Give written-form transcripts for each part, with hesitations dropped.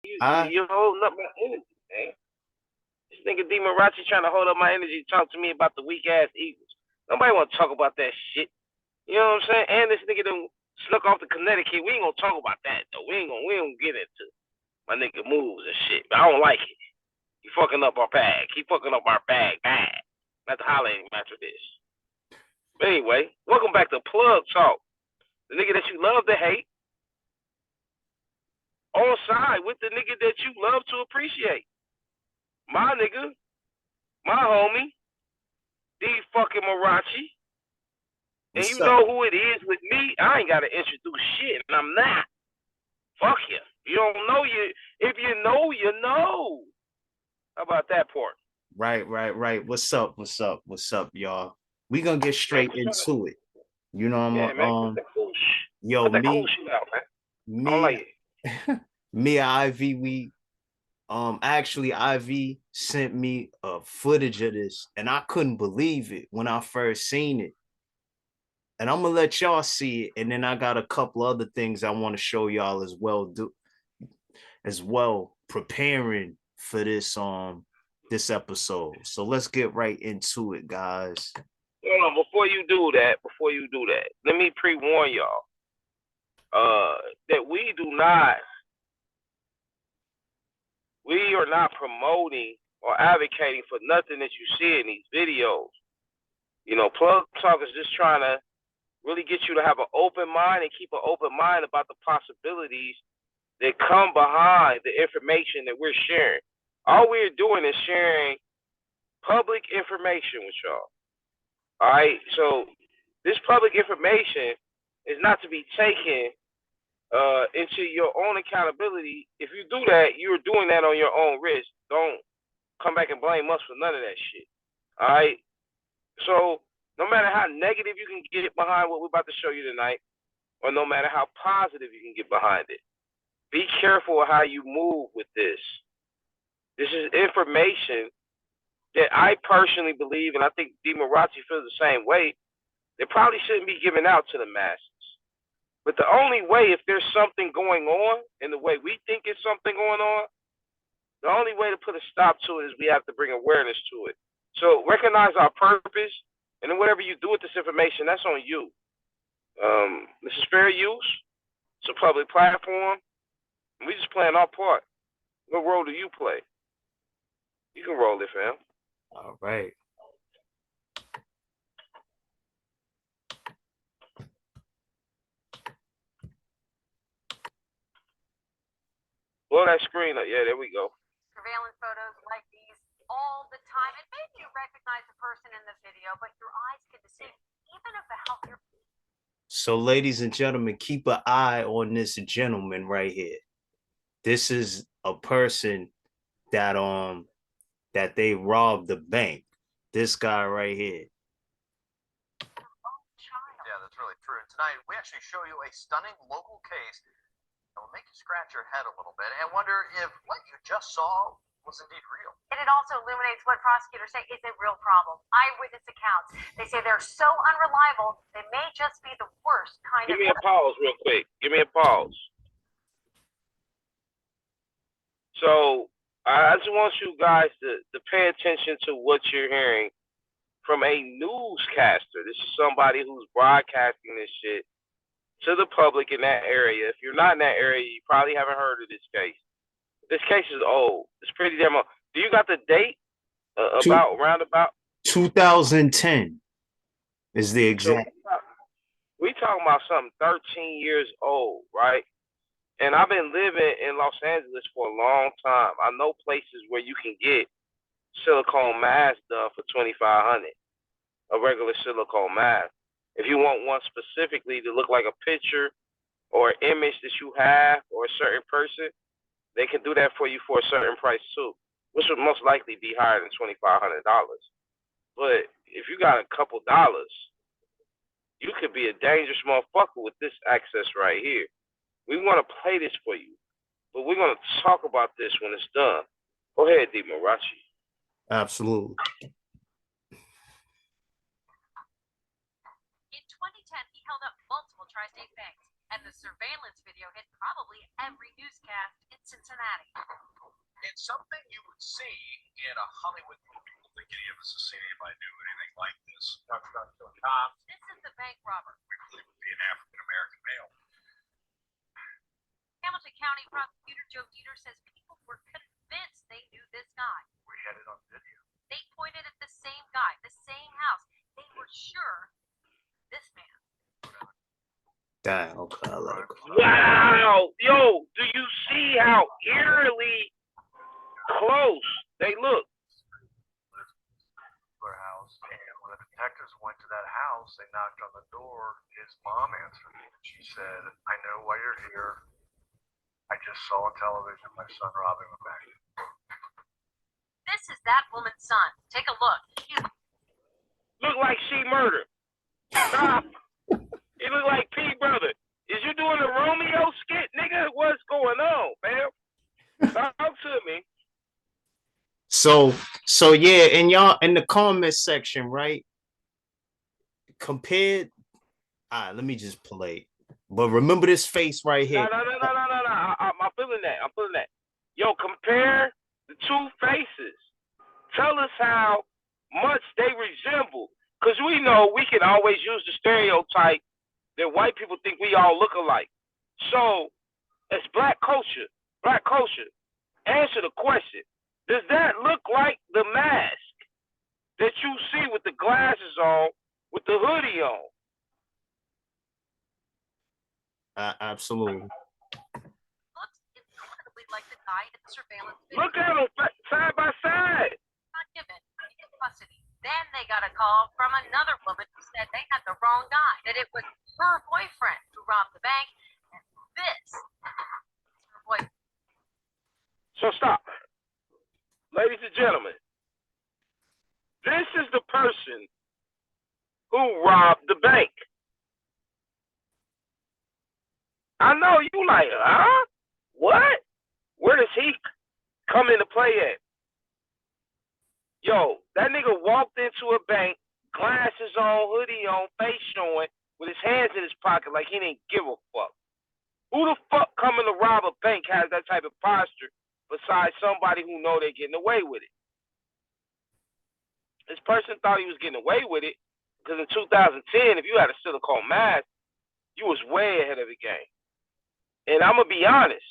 You holding up my energy, man. This nigga D Marachi trying to hold up my energy, talk to me about the weak ass Eagles. Nobody want to talk about that shit. You know what I'm saying? And this nigga done snuck off to Connecticut. We ain't gonna talk about that though. We ain't gonna get into my nigga moves and shit. But I don't like it. He fucking up our bag. He fucking up our bag bad. Not to holler at him after this. But anyway, welcome back to Plug Talk. The nigga that you love to hate. On side with the nigga that you love to appreciate. My nigga, my homie, D fucking Marachi. And you know who it is with me. I ain't gotta introduce shit, and I'm not. Fuck you. You don't know you. If you know, you know. How about that part? Right. What's up, y'all? We gonna get straight into it. You know, I'm cool yo, me, cool shit out, man. I don't like it. Me, Ivy, actually Ivy sent me a footage of this, and I couldn't believe it when I first seen it. And I'm gonna let y'all see it, and then I got a couple other things I want to show y'all as well, preparing for this episode. So let's get right into it, guys. Hold on, before you do that, let me pre-warn y'all that we are not promoting or advocating for nothing that you see in these videos. You know, Plug Talk is just trying to really get you to have an open mind and keep an open mind about the possibilities that come behind the information that we're sharing. All we're doing is sharing public information with y'all. All right, so this public information is not to be taken into your own accountability. If you do that, you're doing that on your own risk. Don't come back and blame us for none of that shit. All right, so no matter how negative you can get behind what we're about to show you tonight, or no matter how positive you can get behind it, be careful how you move with this. This is information that I personally believe, and I think D. Marachi feels the same way, they probably shouldn't be given out to the masses. But the only way, if there's something going on in the way we think it's something going on, the only way to put a stop to it is we have to bring awareness to it. So recognize our purpose, and then whatever you do with this information, that's on you. This is fair use. It's a public platform. And we just playing our part. What role do you play? You can roll it, fam. All right. Blow that screen up. Yeah, there we go. Surveillance photos like these all the time. It made you recognize the person in the video, but your eyes can deceive even if the healthier. So, ladies and gentlemen, keep an eye on this gentleman right here. This is a person that they robbed the bank. This guy right here. Yeah, that's really true. And tonight, we actually show you a stunning local case that will make you scratch your head a little bit and wonder if what you just saw was indeed real. And it also illuminates what prosecutors say is a real problem. Eyewitness accounts. They say they're so unreliable, they may just be the worst kind of... Give me a pause real quick. Give me a pause. So, I just want you guys to pay attention to what you're hearing from a newscaster. This is somebody who's broadcasting this shit to the public in that area. If you're not in that area, you probably haven't heard of this case. This case is old. It's pretty damn old. Do you got the date? Roundabout? 2010 is the exact. So we talking about something 13 years old, right? And I've been living in Los Angeles for a long time. I know places where you can get silicone mask done for $2,500, a regular silicone mask. If you want one specifically to look like a picture or image that you have or a certain person, they can do that for you for a certain price too, which would most likely be higher than $2,500. But if you got a couple dollars, you could be a dangerous motherfucker with this access right here. We want to play this for you, but we're going to talk about this when it's done. Go ahead, D. Marachi. Absolutely. In 2010, he held up multiple tri-state banks. And the surveillance video hit probably every newscast in Cincinnati. It's something you would see in a Hollywood movie. I don't think any of us have seen anybody do anything like this. This is the bank robber. We believe would be an African American male. Hamilton County prosecutor Joe Dieter says people were convinced they knew this guy. We had it on video. They pointed at the same guy, the same house. They were sure this man. Damn, okay, I like it. Wow. Yo, do you see how eerily close they look? Their house, and when the detectives went to that house, they knocked on the door. His mom answered. She said, "I know why you're here. I just saw on television my son robbing a bank." This is that woman's son. Take a look. He's Look like she murdered. Stop. He look like P brother. Is you doing a Romeo skit, nigga? What's going on, fam? Talk to me. So yeah, and y'all in the comment section, right? Compared, let me just play. But remember this face right here. No. I'm feeling that. I'm feeling that. Yo, compare the two faces. Tell us how much they resemble. Because we know we can always use the stereotype that white people think we all look alike. So, as black culture, answer the question. Does that look like the mask that you see with the glasses on, with the hoodie on? Absolutely. looks incredibly like the guy in the surveillance video. Look at them side by side. Not given in custody. Then they got a call from another woman who said they had the wrong guy, that it was her boyfriend who robbed the bank, and this is her boyfriend. So stop. Ladies and gentlemen, this is the person who robbed the bank. I know you like, huh? What? Where does he come into play at? Yo, that nigga walked into a bank, glasses on, hoodie on, face showing, with his hands in his pocket like he didn't give a fuck. Who the fuck coming to rob a bank has that type of posture besides somebody who know they're getting away with it? This person thought he was getting away with it because in 2010, if you had a silicone mask, you was way ahead of the game. And I'm going to be honest.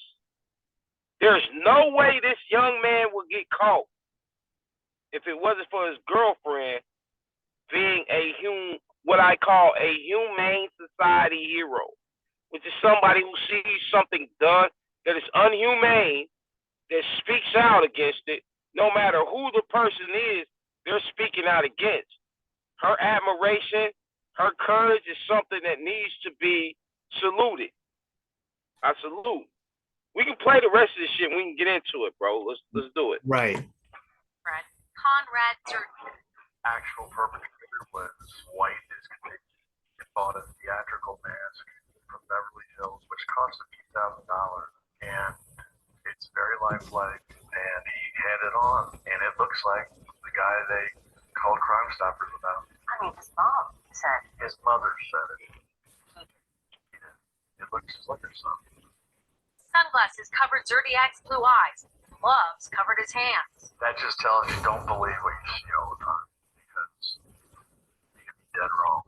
There's no way this young man would get caught if it wasn't for his girlfriend being what I call a humane society hero, which is somebody who sees something done that is unhumane, that speaks out against it, no matter who the person is, they're speaking out against. Her admiration, her courage is something that needs to be saluted. I salute. We can play the rest of this shit and we can get into it, bro. Let's do it. Right. Conrad Zerton. Actual perpetrator was white as can be. He bought a theatrical mask from Beverly Hills, which cost him $2,000, and it's very lifelike. And he had it on, and it looks like the guy they called Crime Stoppers about. I mean, his mom said. His mother said it. It looks just like her son. Sunglasses covered Zerdiak's blue eyes. Gloves covered his hands. That just tells you don't believe what you see all the time, because you can be dead wrong.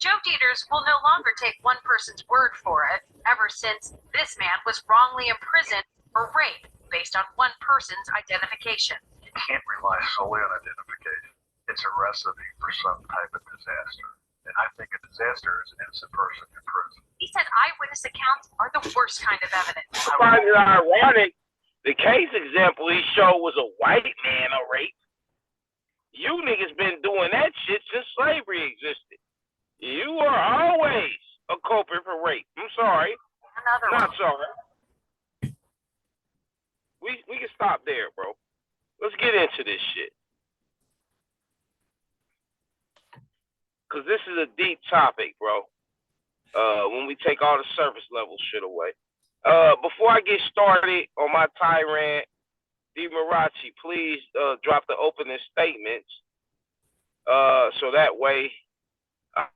Joe Dieters will no longer take one person's word for it, ever since this man was wrongly imprisoned for rape based on one person's identification. You can't rely solely on identification. It's a recipe for some type of disaster. And I think a disaster is an innocent person in prison. He said eyewitness accounts are the worst kind of evidence. I find it ironic. The case example he showed was a white man a rape. You niggas been doing that shit since slavery existed. You are always a culprit for rape. I'm sorry. Another Not one. sorry. We can stop there, bro. Let's get into this shit. Because this is a deep topic, bro. When we take all the surface level shit away. Before I get started on my tirade, D. Marachi, please drop the opening statements. So that way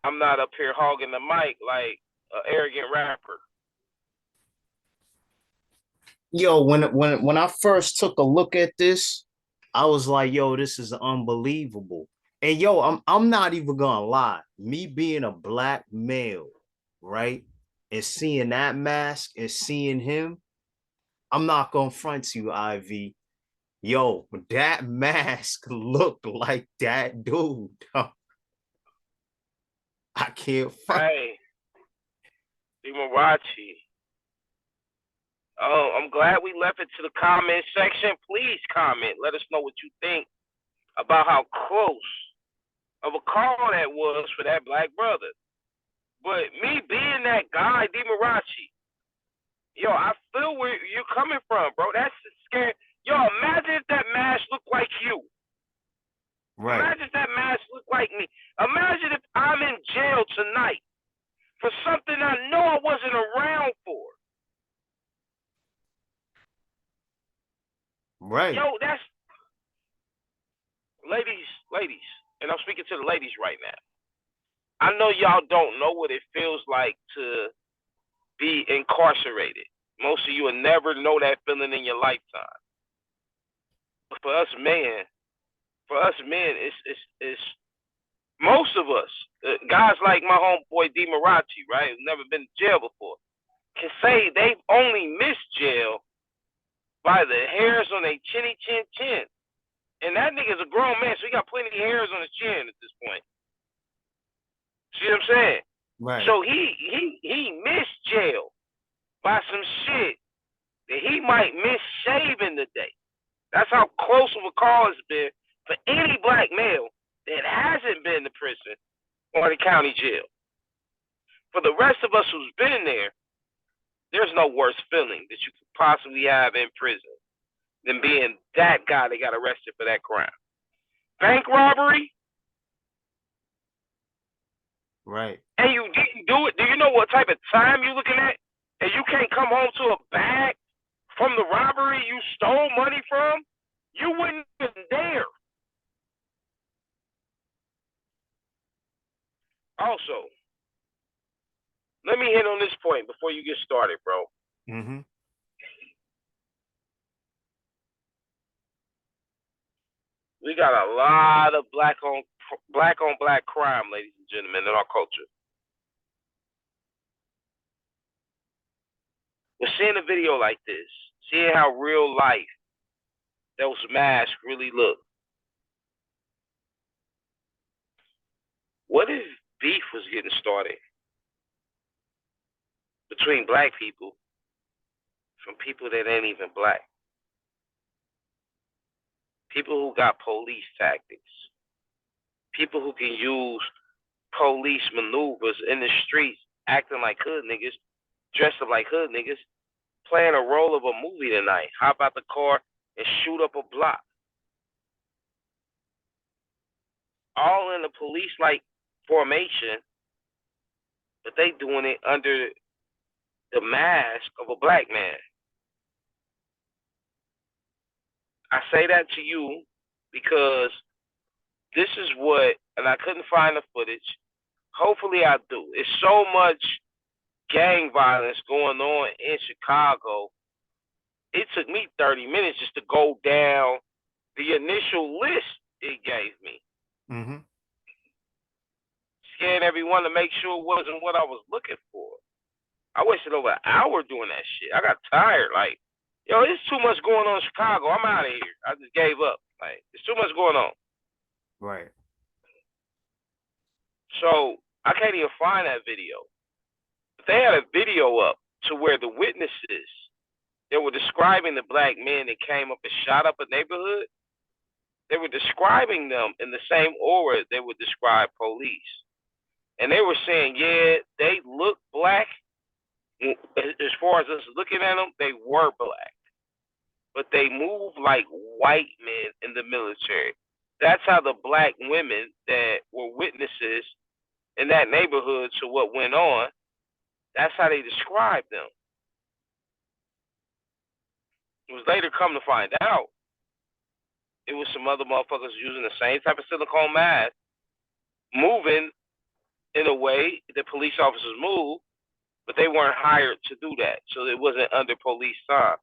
I'm not up here hogging the mic like arrogant rapper. Yo, when I first took a look at this, I was like, yo, this is unbelievable. And yo, I'm not even gonna lie. Me being a black male, right? And seeing that mask and seeing him, I'm not gonna front you, Ivy. Yo, that mask looked like that dude. I can't front. Hey, Liberace. Oh, I'm glad we left it to the comment section. Please comment. Let us know what you think about how close of a call that was for that black brother. But me being that guy, Liberace, yo, I feel where you're coming from, bro. That's scary. Yo, imagine if that mask looked like you. Right. Imagine if that mask looked like me. Imagine if I'm in jail tonight for something I know I wasn't around for. Right. Yo, that's ladies, and I'm speaking to the ladies right now. I know y'all don't know what it feels like to be incarcerated. Most of you will never know that feeling in your lifetime. But for us men, it's most of us, guys like my homeboy D. Marachi, right, who's never been to jail before, can say they've only missed jail by the hairs on their chin. And that nigga's a grown man, so he got plenty of hairs on his chin at this point. See what I'm saying? Right. So he missed jail by some shit that he might miss shaving today. That's how close of a call it's been for any black male that hasn't been to prison or the county jail. For the rest of us who's been there, there's no worse feeling that you could possibly have in prison than being that guy that got arrested for that crime. Bank robbery. Right. And you didn't do it. Do you know what type of time you're looking at? And you can't come home to a bag from the robbery you stole money from? You wouldn't even dare. Also, let me hit on this point before you get started, bro. Mm-hmm. We got a lot of black on black crime, ladies and gentlemen, in our culture. We're seeing a video like this, seeing how real life those masks really look. What if beef was getting started between black people from people that ain't even black? People who got police tactics. People who can use police maneuvers in the streets, acting like hood niggas, dressed up like hood niggas, playing a role of a movie tonight. Hop out the car and shoot up a block. All in a police-like formation, but they doing it under the mask of a black man. I say that to you because this is what, and I couldn't find the footage. Hopefully I do. It's so much gang violence going on in Chicago. It took me 30 minutes just to go down the initial list it gave me. Mm-hmm. Scan everyone to make sure it wasn't what I was looking for. I wasted over an hour doing that shit. I got tired. Like, yo, there's too much going on in Chicago. I'm out of here. I just gave up. Like, there's too much going on. Right. So I can't even find that video. But they had a video up to where the witnesses that were describing the black men that came up and shot up a neighborhood, they were describing them in the same aura they would describe police. And they were saying, yeah, they look black. As far as us looking at them, they were black. But they move like white men in the military. That's how the black women that were witnesses in that neighborhood to what went on, that's how they described them. It was later come to find out it was some other motherfuckers using the same type of silicone mask, moving in a way that police officers move, but they weren't hired to do that, so it wasn't under police time.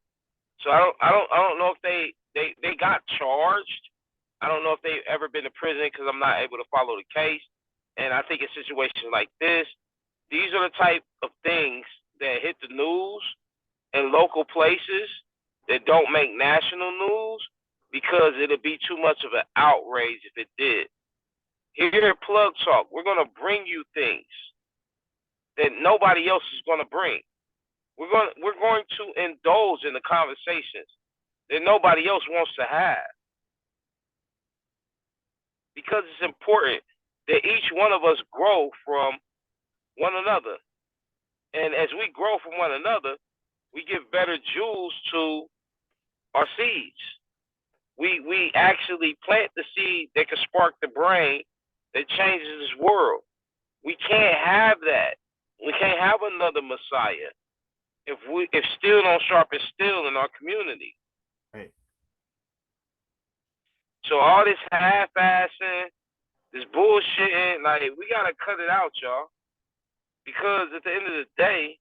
So I don't know if they got charged. I don't know if they've ever been to prison because I'm not able to follow the case. And I think in situations like this, these are the type of things that hit the news in local places that don't make national news because it'd be too much of an outrage if it did. Here at Plug Talk, we're gonna bring you things that nobody else is gonna bring. We're going to indulge in the conversations that nobody else wants to have. Because it's important that each one of us grow from one another. And as we grow from one another, we give better jewels to our seeds. We actually plant the seed that can spark the brain that changes this world. We can't have that. We can't have another Messiah if steel don't sharpen steel in our community. Right. So all this half-assing, this bullshitting, like, we gotta cut it out, y'all. Because at the end of the day,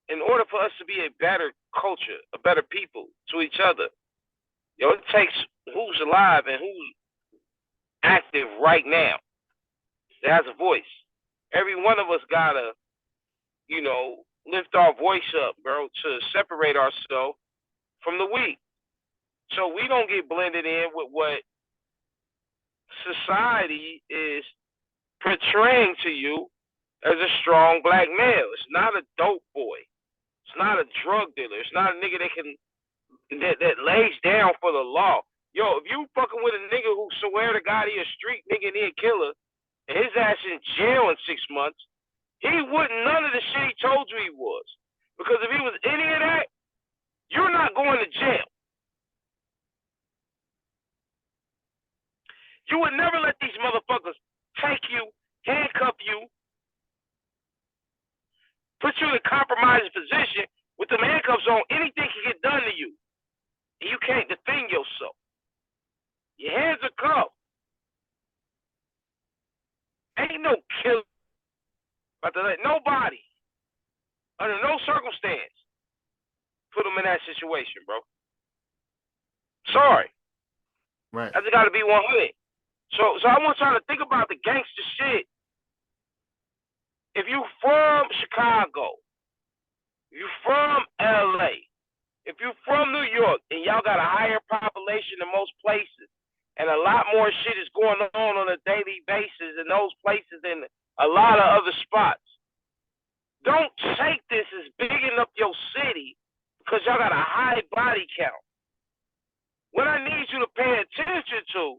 in order for us to be a better culture, a better people to each other, it takes who's alive and who's active right now that has a voice. Every one of us gotta, lift our voice up, bro, to separate ourselves from the weak. So we don't get blended in with what society is portraying to you as a strong black male. It's not a dope boy. It's not a drug dealer. It's not a nigga that lays down for the law. Yo, if you fucking with a nigga who swear to God he a street nigga and he a killer, and his ass in jail in 6 months, he wouldn't none of the shit he told you he was. Because if he was any of that, you're not going to jail. You would never let these motherfuckers take you, handcuff you, put you in a compromising position with them handcuffs on. Anything can get done to you. And you can't defend yourself. Your hands are cuffed. Ain't no killer about to let nobody, under no circumstance, put them in that situation, bro. Sorry. Right. I just got to be 100. So I want y'all to think about the gangster shit. If you from Chicago, if you from LA, if you from New York, and y'all got a higher population in most places, and a lot more shit is going on a daily basis in those places than a lot of other spots, don't take this as bigging up your city because y'all got a high body count. What I need you to pay attention to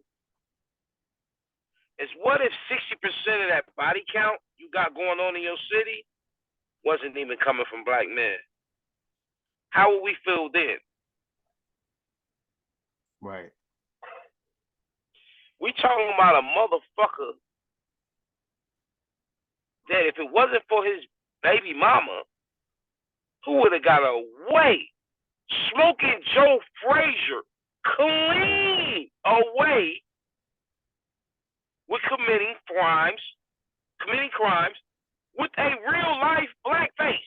is what if 60% of that body count you got going on in your city wasn't even coming from black men? How would we feel then? Right. We talking about a motherfucker that if it wasn't for his baby mama, who would have got away smoking Joe Frazier clean away with committing crimes with a real life black face.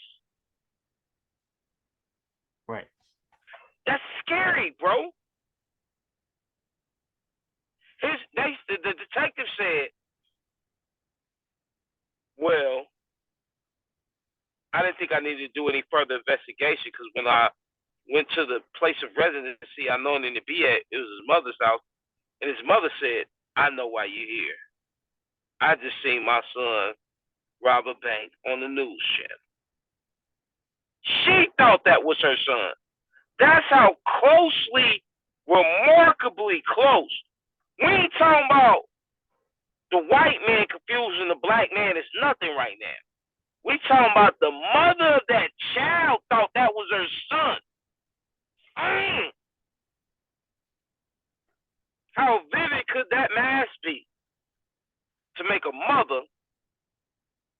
Right. That's scary, bro. The detective said, well, I didn't think I needed to do any further investigation because when I went to the place of residency I known him to be at, it was his mother's house, and his mother said, I know why you're here. I just seen my son rob a bank on the news channel. She thought that was her son. That's how closely, remarkably close. We ain't talking about the white man confusing the black man. It's nothing right now. We talking about the mother of that child thought that was her son. How vivid could that mask be to make a mother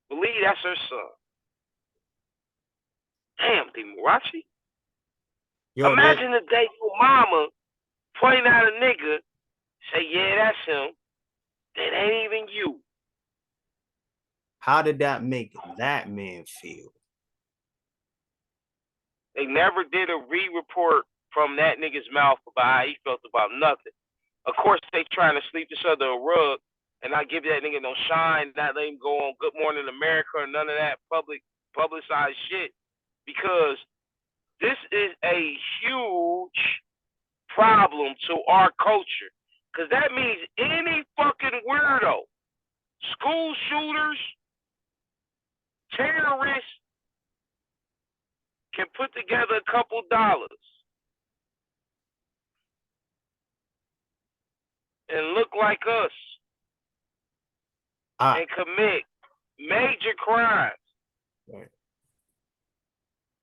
believe that's her son? Damn, Demarachi. Imagine the day your mama pointing out a nigga, say, yeah, that's him. That ain't even you. How did that make that man feel? They never did a re-report from that nigga's mouth about how he felt about nothing. Of course, they trying to sleep this under a rug and not give that nigga no shine, not let him go on Good Morning America or none of that publicized shit, because this is a huge problem to our culture. Because that means any fucking weirdo, school shooters, terrorists, can put together a couple dollars and look like us and commit major crimes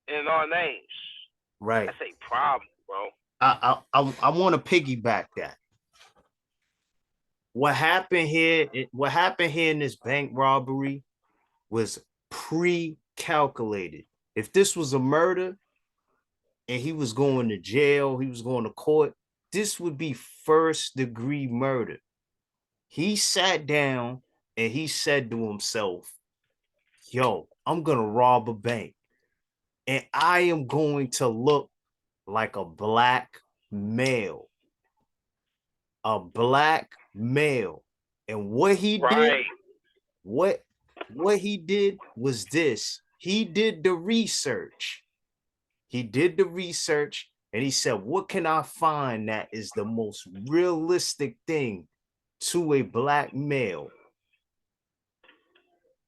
in our names. Right. That's a problem, bro. I want to piggyback that. What happened here in this bank robbery was pre-calculated. If this was a murder and he was going to jail, he was going to court, this would be first-degree murder. He sat down and he said to himself, yo, I'm going to rob a bank and I am going to look like a black male. A black male. And what he did, what he did was this. He did the research. He did the research and he said, what can I find that is the most realistic thing to a black male?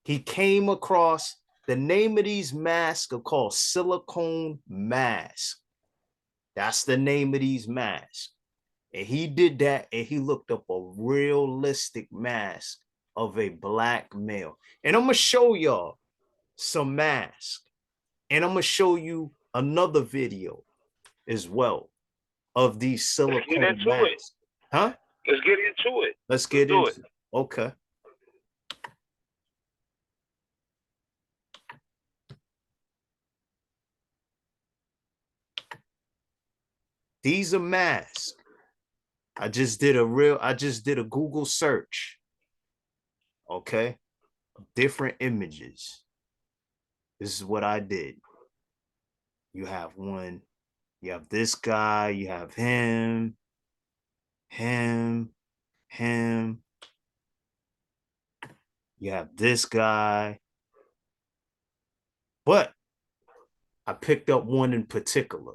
He came across the name of these masks are called silicone masks. That's the name of these masks. And he did that and he looked up a realistic mask of a black male. And I'm going to show y'all some masks. And I'm going to show you another video as well of these silicone masks. Huh? Let's get into it. Let's get into it. Okay. These are masks. I just did a Google search. Okay. Different images. This is what I did. You have one, you have this guy, you have him. You have this guy. But I picked up one in particular.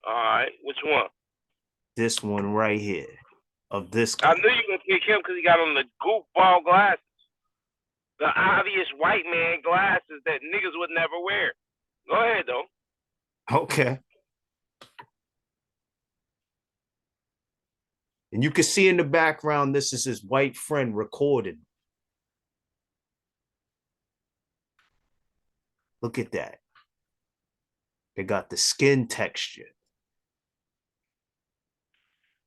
All right, which one? This one right here, of this guy. I knew you were gonna pick him because he got on the goofball glasses, the obvious white man glasses that niggas would never wear. Go ahead though. Okay. And you can see in the background, this is his white friend recording. Look at that. They got the skin texture.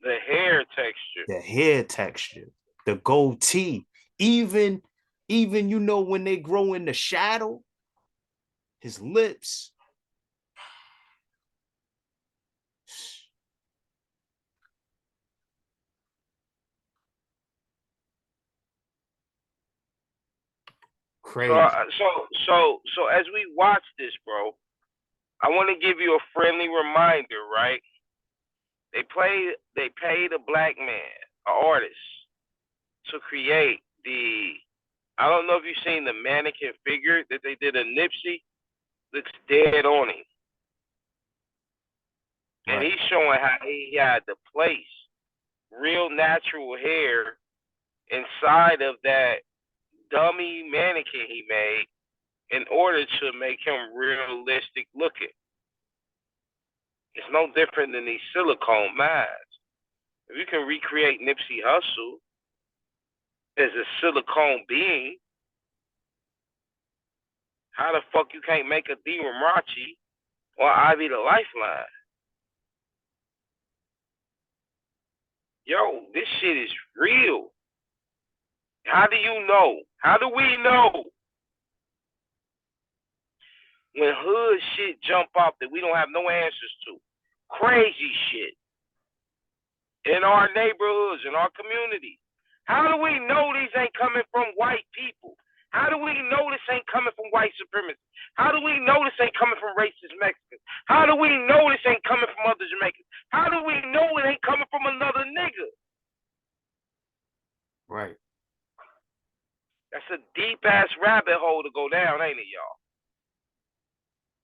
The hair texture. The hair texture. The goatee. Even you know when they grow in the shadow, his lips. Crazy. So as we watch this, bro, I want to give you a friendly reminder, right? They paid a black man, an artist, to create I don't know if you've seen the mannequin figure that they did a Nipsey. Looks dead on him. Right. And he's showing how he had to place real natural hair inside of that dummy mannequin he made in order to make him realistic looking. It's no different than these silicone masks. If you can recreate Nipsey Hussle as a silicone being, how the fuck you can't make a D. Ramrachi or Ivy the Lifeline? Yo, this shit is real. How do you know? How do we know? When hood shit jump up that we don't have no answers to. Crazy shit. In our neighborhoods, in our communities. How do we know these ain't coming from white people? How do we know this ain't coming from white supremacists? How do we know this ain't coming from racist Mexicans? How do we know this ain't coming from other Jamaicans? How do we know it ain't coming from another nigga? Right. That's a deep ass rabbit hole to go down, ain't it, y'all?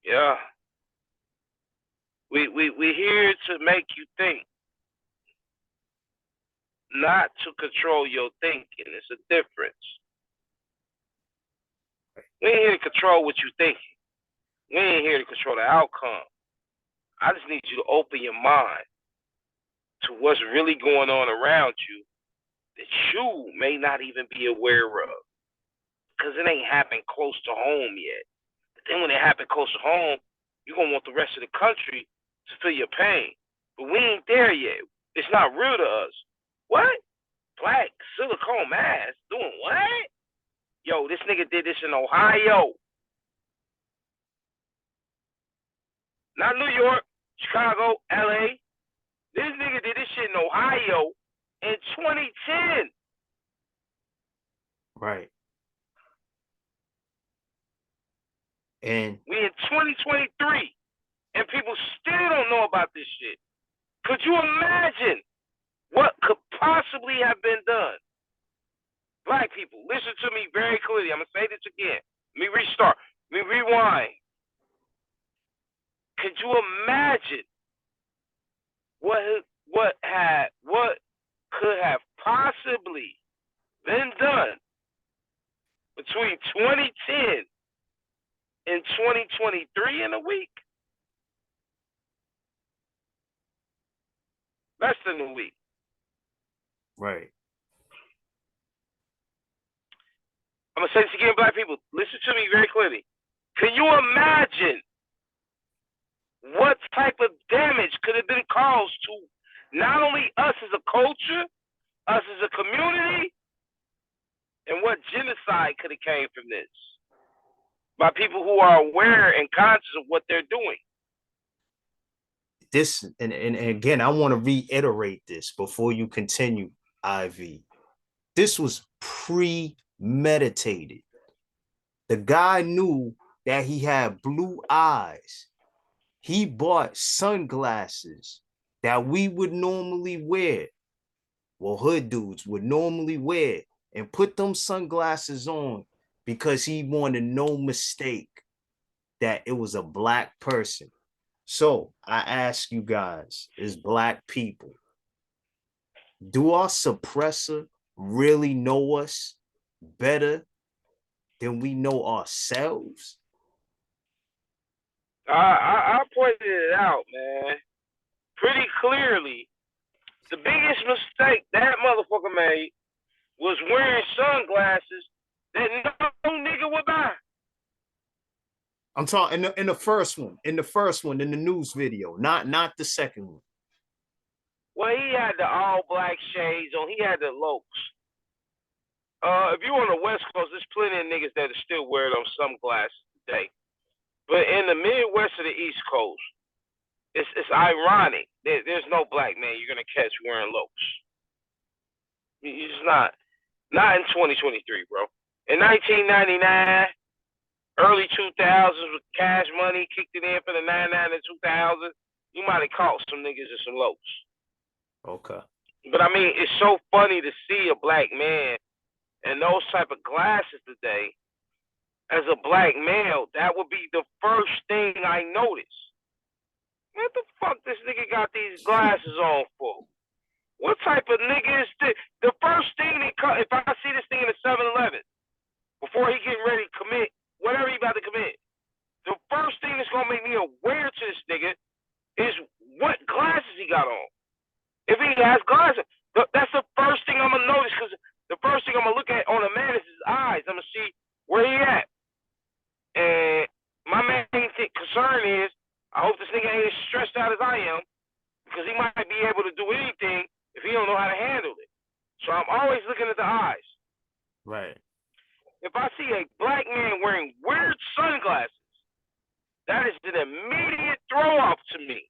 Yeah. We're here to make you think, not to control your thinking. It's a difference. We ain't here to control what you're thinking. We ain't here to control the outcome. I just need you to open your mind to what's really going on around you that you may not even be aware of. Because it ain't happened close to home yet. But then when it happened close to home, you're going to want the rest of the country to feel your pain. But we ain't there yet. It's not real to us. What? Black silicone mask? Doing what? Yo, this nigga did this in Ohio. Not New York, Chicago, LA. This nigga did this shit in Ohio in 2010. Right. And we in 2023, and people still don't know about this shit. Could you imagine what could possibly have been done? Black people, listen to me very clearly. I'm going to say this again. Let me restart. Let me rewind. Could you imagine what could have possibly been done between 2010 and 2023 in a week? Less than a week. right. I'm going to say this again, black people. Listen to me very clearly. Can you imagine what type of damage could have been caused to not only us as a culture, us as a community, and what genocide could have came from this by people who are aware and conscious of what they're doing? This and again, I want to reiterate this before you continue, IV. This was premeditated. The guy knew that he had blue eyes. He bought sunglasses that we would normally wear, well, hood dudes would normally wear, and put them sunglasses on because he wanted no mistake that it was a black person. So I ask you guys, as black people, do our suppressor really know us better than we know ourselves? I pointed it out, man, pretty clearly. The biggest mistake that motherfucker made was wearing sunglasses that no nigga would buy. I'm talking in the first one, in the news video, not the second one. Well, he had the all black shades on. He had the Lokes. If you on the West Coast, there's plenty of niggas that still wear those sunglasses today. But in the Midwest or the East Coast, it's ironic. There's no black man you're gonna catch wearing Lokes. You're just not in 2023, bro. In 1999, early 2000s, with Cash Money kicked it in for the 99 and 2000, you might have caught some niggas in some Lokes. Okay. But I mean, it's so funny to see a black man in those type of glasses today. As a black male, that would be the first thing I notice. What the fuck this nigga got these glasses on for? What type of nigga is this? The first thing that if I see this thing in a 7-Eleven, before he getting ready to commit whatever he about to commit, the first thing that's gonna make me aware to this nigga is what glasses he got on. If he has glasses, that's the first thing I'm gonna notice, because the first thing I'm gonna look at on a man is his eyes. I'm gonna see where he at. And my main concern is, I hope this nigga ain't as stressed out as I am, because he might be able to do anything if he don't know how to handle it. So I'm always looking at the eyes. Right. If I see a black man wearing weird sunglasses, that is an immediate throw off to me.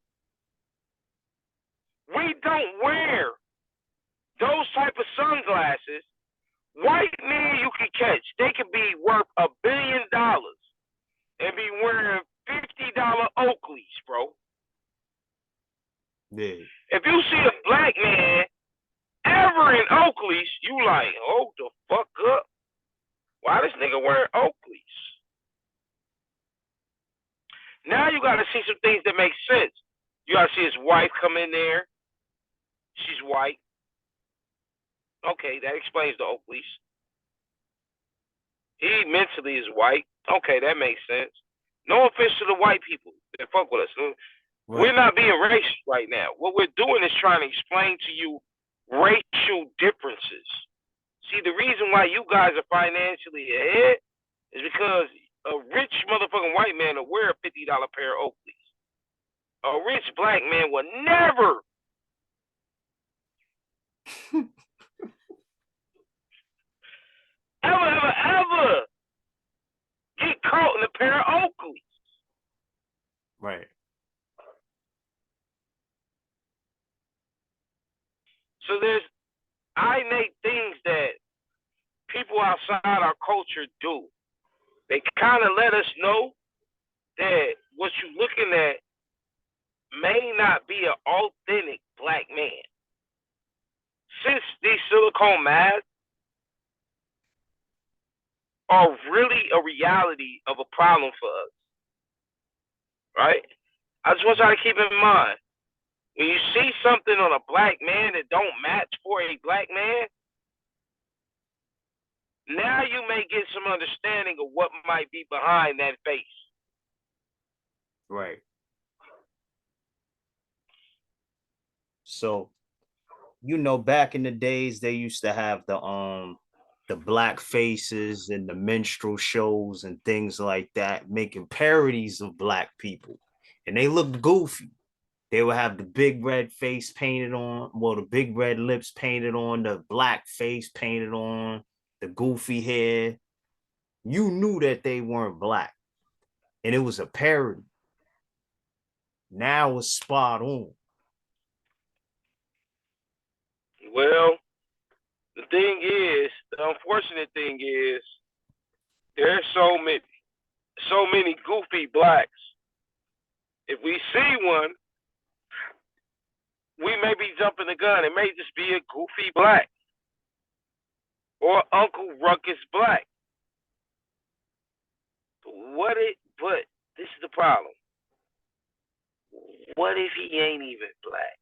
We don't wear those type of sunglasses White men you can catch, they could be worth $1 billion and be wearing $50 Oakleys, bro. Yeah. If you see a black man ever in Oakleys, you like, hold the fuck up. Why this nigga wearing Oakleys? Now you gotta see some things that make sense. You gotta see his wife come in there. She's white. Okay, that explains the Oakleys. He mentally is white. Okay, that makes sense. No offense to the white people that fuck with us. Right. We're not being racist right now. What we're doing is trying to explain to you racial differences. See, the reason why you guys are financially ahead is because a rich motherfucking white man will wear a $50 pair of Oakleys. A rich black man will never ever get caught in a pair of Oakleys. Right. So there's innate things that people outside our culture do. They kind of let us know that what you're looking at may not be an authentic black man. Since these silicone masks are really a reality of a problem for us, right? I just want y'all to keep in mind, when you see something on a black man that don't match for a black man, now you may get some understanding of what might be behind that face. Right. So, back in the days, they used to have the black faces and the minstrel shows and things like that, making parodies of black people, and they looked goofy. They would have the big red face painted on, well, the big red lips painted on, the black face painted on, the goofy hair. You knew that they weren't black, and it was a parody. Now it's spot on. Well, the unfortunate thing is, there's so many goofy blacks. If we see one, we may be jumping the gun. It may just be a goofy black or Uncle Ruckus black. But this is the problem. What if he ain't even black?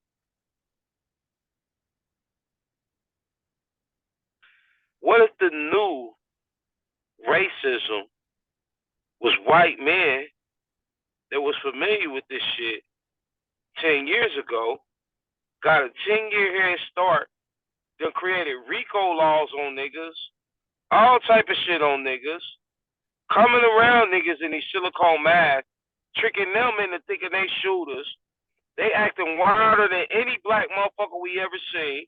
What if the new racism was white men that was familiar with this shit 10 years ago, got a 10-year head start, then created RICO laws on niggas, all type of shit on niggas, coming around niggas in these silicone masks, tricking them into thinking they shooters. They acting wilder than any black motherfucker we ever seen,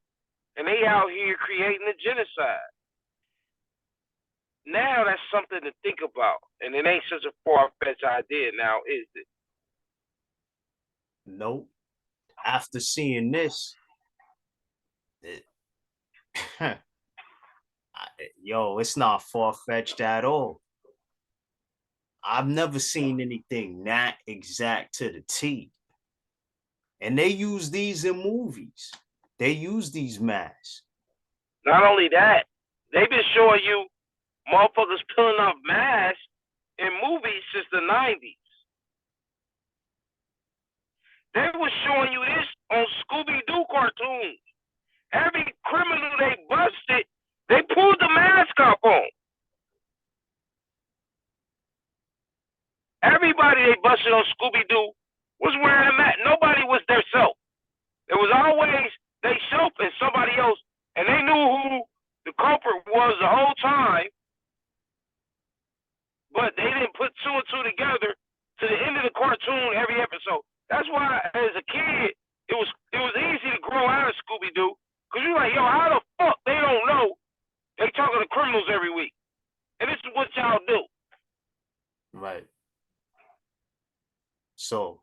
and they out here creating a genocide. Now that's something to think about, and it ain't such a far-fetched idea now, is it? Nope. After seeing this, it's not far-fetched at all. I've never seen anything that exact to the T. And they use these in movies. They use these masks. Not only that, they've been showing you motherfuckers pulling off masks in movies since the 90s. They were showing you this on Scooby-Doo cartoons. Every criminal they busted, they pulled the mask off on. Everybody they busted on Scooby-Doo was wearing a mask. Nobody was their self. It was always they self and somebody else, and they knew who the culprit was the whole time, but they didn't put two and two together to the end of the cartoon every episode. That's why, as a kid, it was easy to grow out of Scooby-Doo, because you're like, yo, how the fuck they don't know they talking to criminals every week? And this is what y'all do. Right. So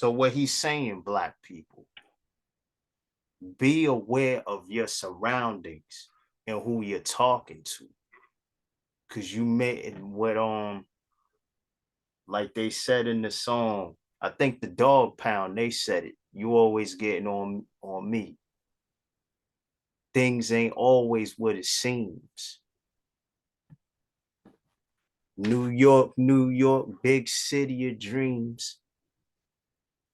what he's saying, black people, be aware of your surroundings and who you're talking to. Cause you met what like they said in the song, I think the Dog Pound, they said it. You always getting on me. Things ain't always what it seems. New York, big city of dreams.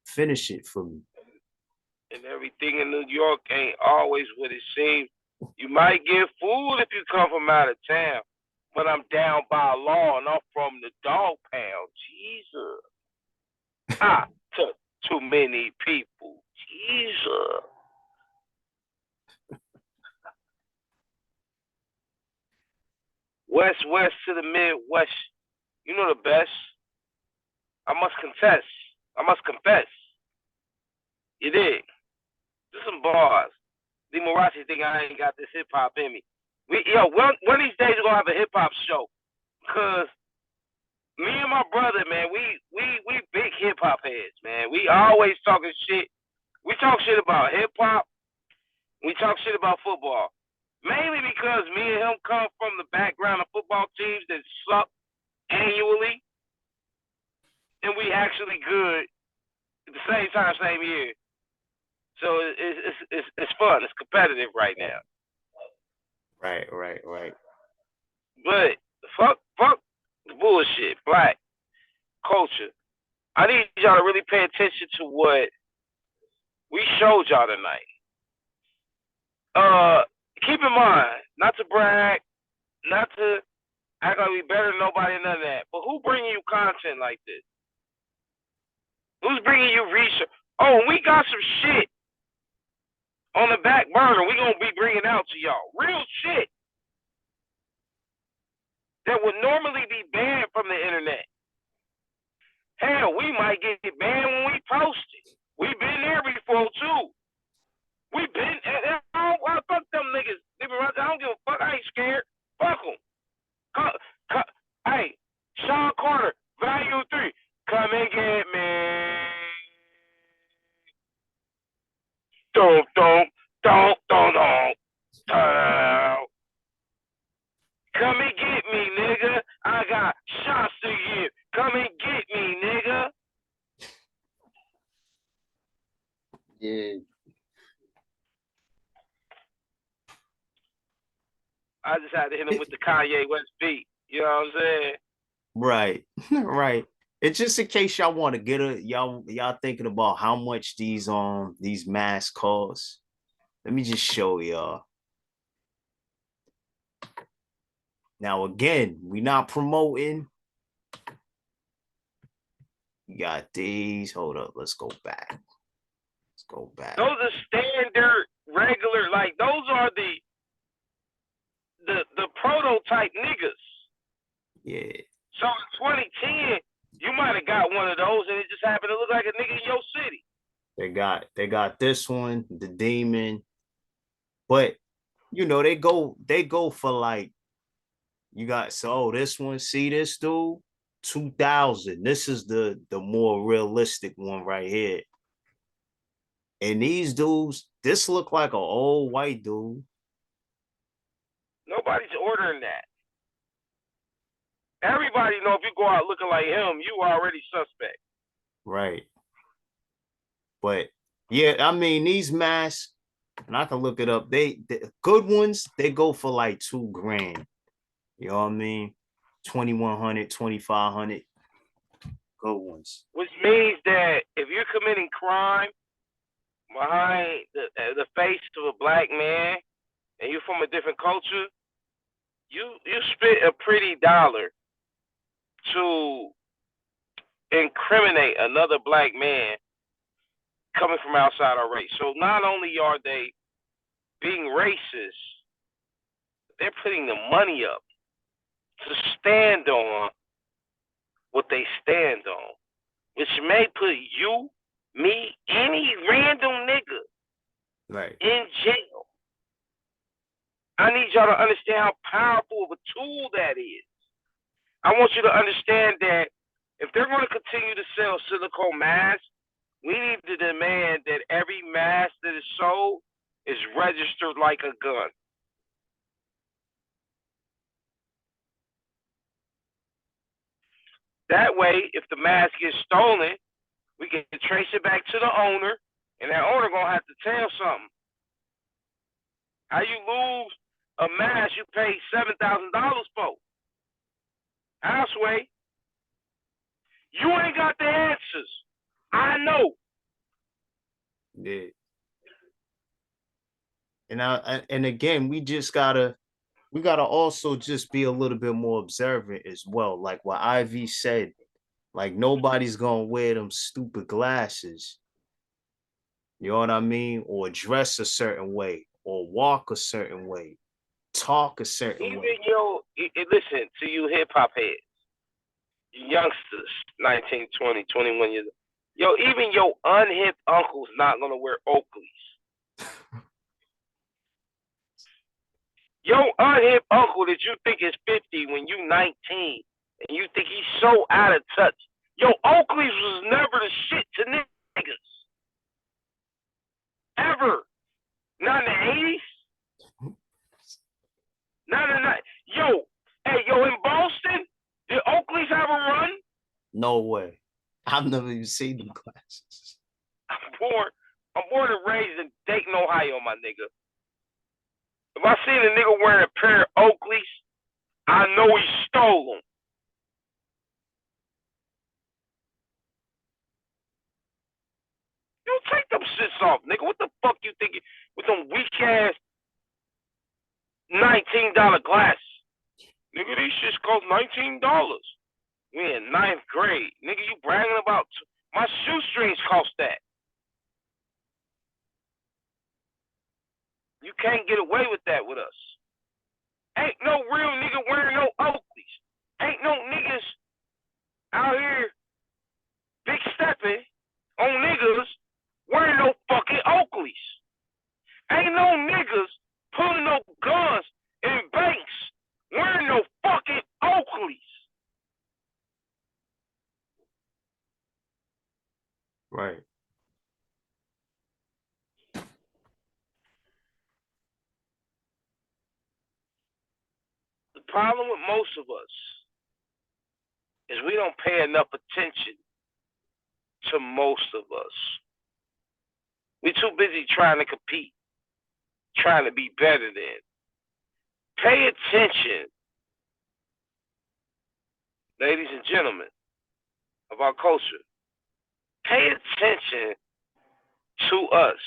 Finish it for me. And everything in New York ain't always what it seems. You might get fooled if you come from out of town, but I'm down by law and I'm from the Dog Pound. Jesus. I took too many people. Jesus. West to the Midwest. You know the best. I must contest. I must confess. You dig? Just some bars. D. Marashi think I ain't got this hip hop in me. One of these days we're gonna have a hip hop show. Cause me and my brother, man, we big hip hop heads, man. We always talking shit. We talk shit about hip hop. We talk shit about football. Mainly because me and him come from the background of football teams that suck annually, and we actually good at the same time, same year. So it's fun. It's competitive right now. Right. But fuck the bullshit. Black culture. I need y'all to really pay attention to what we showed y'all tonight. Keep in mind, not to brag, not to act like we better than nobody, none of that. But who bringing you content like this? Who's bringing you research? Oh, we got some shit on the back burner we gonna be bringing out to y'all. Real shit that would normally be banned from the internet. Hell, we might get banned when we post it. We've been there before too. We've been. Fuck them niggas. I don't give a fuck. I ain't scared. Fuck them. Hey, Sean Carter, Value 3, come and get me. Don't. Come and get me, nigga. I got shots to give. Come and get me, nigga. Yeah. I just had to hit him with the Kanye West beat. You know what I'm saying? Right. Right. It's just in case y'all want to get y'all thinking about how much these masks cost. Let me just show y'all. Now again, we not promoting. You got these. Hold up. Let's go back. Those are standard, regular, like those are the prototype niggas. Yeah. So in 2010, you might have got one of those, and it just happened to look like a nigga in your city. They got this one, the Demon, but you know they go for like you got this one. See this dude, 2000. This is the more realistic one right here. And these dudes, this look like an old white dude. Nobody's ordering that. Everybody know if you go out looking like him, you already suspect. Right. But yeah, I mean these masks, and I can look it up. They good ones, they go for like $2,000. You know what I mean? 2,100, 2,500. Good ones. Which means that if you're committing crime behind the face of a black man, and you're from a different culture, you spent a pretty dollar to incriminate another black man coming from outside our race. So not only are they being racist, they're putting the money up to stand on what they stand on, which may put you, me, any random nigga right in jail. I need y'all to understand how powerful of a tool that is. I want you to understand that if they're going to continue to sell silicone masks, we need to demand that every mask that is sold is registered like a gun. That way, if the mask gets stolen, we can trace it back to the owner, and that owner gonna have to tell something. How you lose a mask you paid $7,000 for? Houseway, you ain't got the answers. I know. Yeah. And again, we gotta also just be a little bit more observant as well. Like what Ivy said, like nobody's gonna wear them stupid glasses. You know what I mean? Or dress a certain way, or walk a certain way, talk a certain Even way. listen to you hip hop heads, you youngsters, 19, 20, 21 years old. Yo, even your unhip uncle's not gonna wear Oakleys. Your unhip uncle that you think is 50 when you 19 and you think he's so out of touch. Yo, Oakleys was never the shit to niggas. Ever. Not in the 80s. Not in the Yo, in Boston, did Oakleys have a run? No way. I've never even seen them glasses. I'm born and raised in Dayton, Ohio, my nigga. If I seen a nigga wearing a pair of Oakleys, I know he stole them. Yo, take them shits off, nigga. What the fuck you thinking with them weak ass $19 glasses? Nigga, these shits cost $19. We in 9th grade. Nigga, you bragging about my shoestrings cost that. You can't get away with that with us. Ain't no real nigga wearing no Oakleys. Ain't no niggas out here big stepping on niggas wearing no fucking Oakleys. Ain't no niggas pulling no guns in banks wearing no fucking Oakleys. Right. The problem with most of us is we don't pay enough attention to most of us. We're too busy trying to compete, trying to be better than. Pay attention, ladies and gentlemen of our culture. Pay attention to us.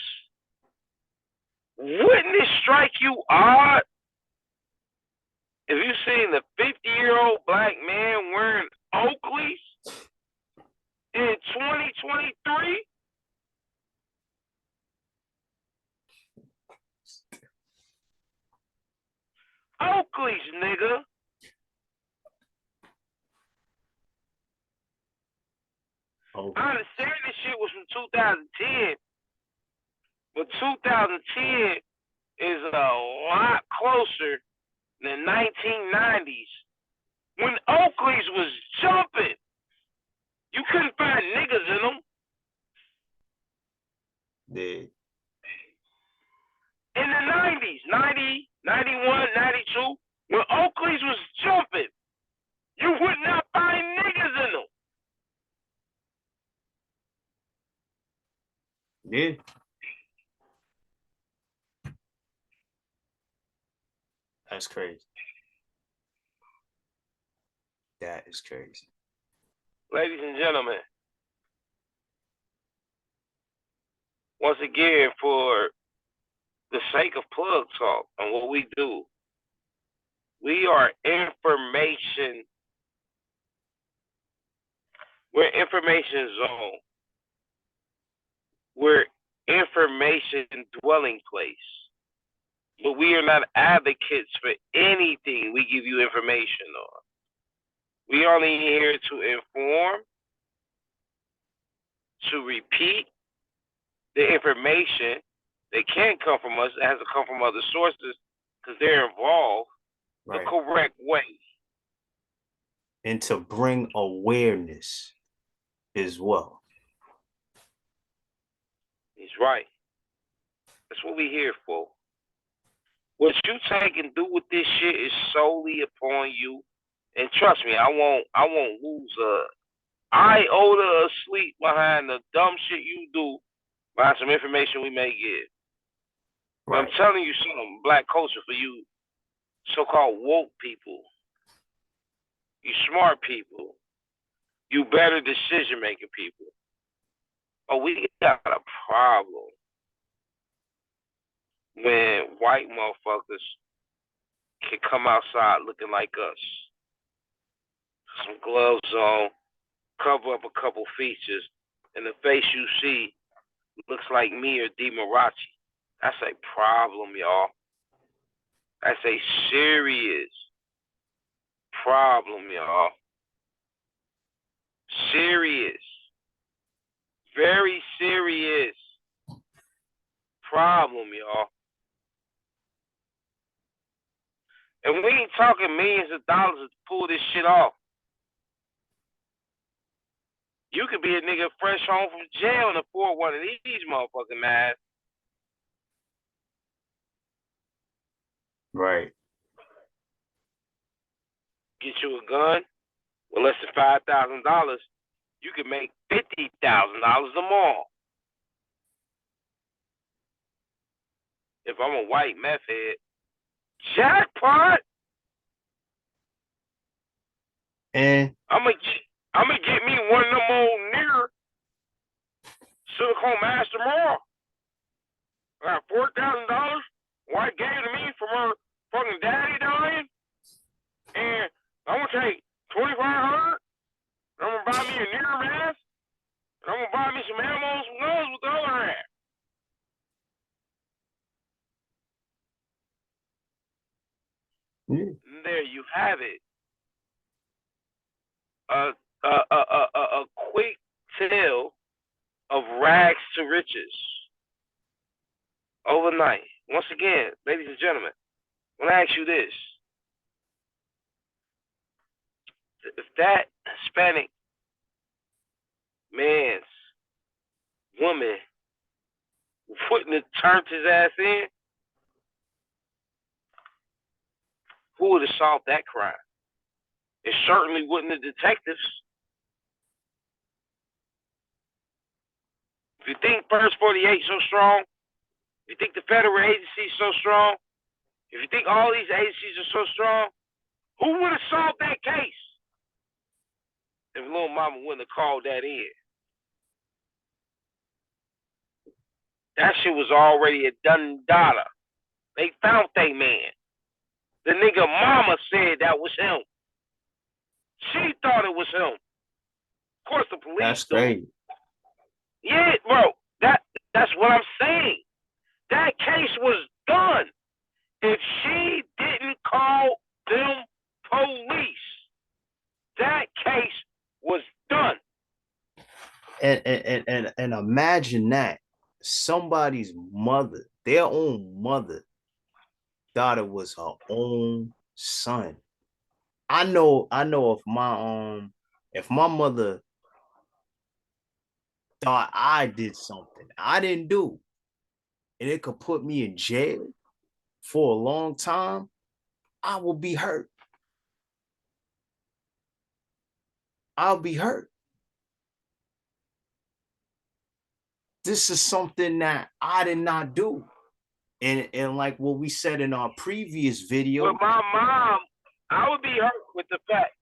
Wouldn't it strike you odd if you seen a 50-year-old black man wearing Oakleys in 2023? Oakleys, nigga. Oh. I understand this shit was from 2010, but 2010 is a lot closer than 1990s when Oakleys was jumping. You couldn't find niggas in them. Yeah. In the 90s, 90, 91, 92, when Oakleys was jumping, you would not find niggas in them. Yeah. That's crazy. That is crazy. Ladies and gentlemen, once again, for the sake of Plug Talk and what we do, we are information. We're information zone. We're information dwelling place. But we are not advocates for anything we give you information on. We only here to inform, to repeat the information that can come from us. It has to come from other sources because they're involved the correct way. And to bring awareness as well. He's right. That's what we're here for. What you take and do with this shit is solely upon you And trust me, I won't lose iota of sleep behind the dumb shit you do, behind some information we may give. But I'm telling you something, black culture for you so-called woke people, you smart people, you better decision-making people. Oh, we got a problem when white motherfuckers can come outside looking like us. Some gloves on, cover up a couple features, and the face you see looks like me or D. Marachi. That's a problem, y'all. That's a serious problem, y'all. Serious. Very serious problem, y'all. And we ain't talking millions of dollars to pull this shit off. You could be a nigga fresh home from jail and afford one of these motherfucking masks. Right. Get you a gun with less than $5,000, you can make $50,000 tomorrow. If I'm a white meth head, jackpot! And I'm gonna get me one of them old near silicone mask tomorrow. I got $4,000. White gave it to me from her fucking daddy dying, and I'm gonna take $2,500. I'm gonna buy me a near mask, and I'm gonna buy me some ammo, some guns with the other half. yeah. And there you have it. A quick tale of rags to riches overnight. Once again, ladies and gentlemen, I want to ask you this. If that Hispanic man's woman wouldn't have turned his ass in, who would have solved that crime? It certainly wouldn't the detectives. If you think First 48 so strong, if you think the federal agency is so strong, if you think all these agencies are so strong, who would have solved that case if Little Mama wouldn't have called that in? That shit was already a done dollar. They found they man. The nigga mama said that was him. She thought it was him. Of course, the police. That's great. Yeah, bro. That's what I'm saying. That case was done. If she didn't call them police, that case was done. And imagine that somebody's mother, their own mother, thought it was her own son. I know if my mother thought I did something I didn't do, and it could put me in jail for a long time, I will be hurt. I'll be hurt. This is something that I did not do. And like what we said in our previous video. With my mom, I would be hurt with the fact.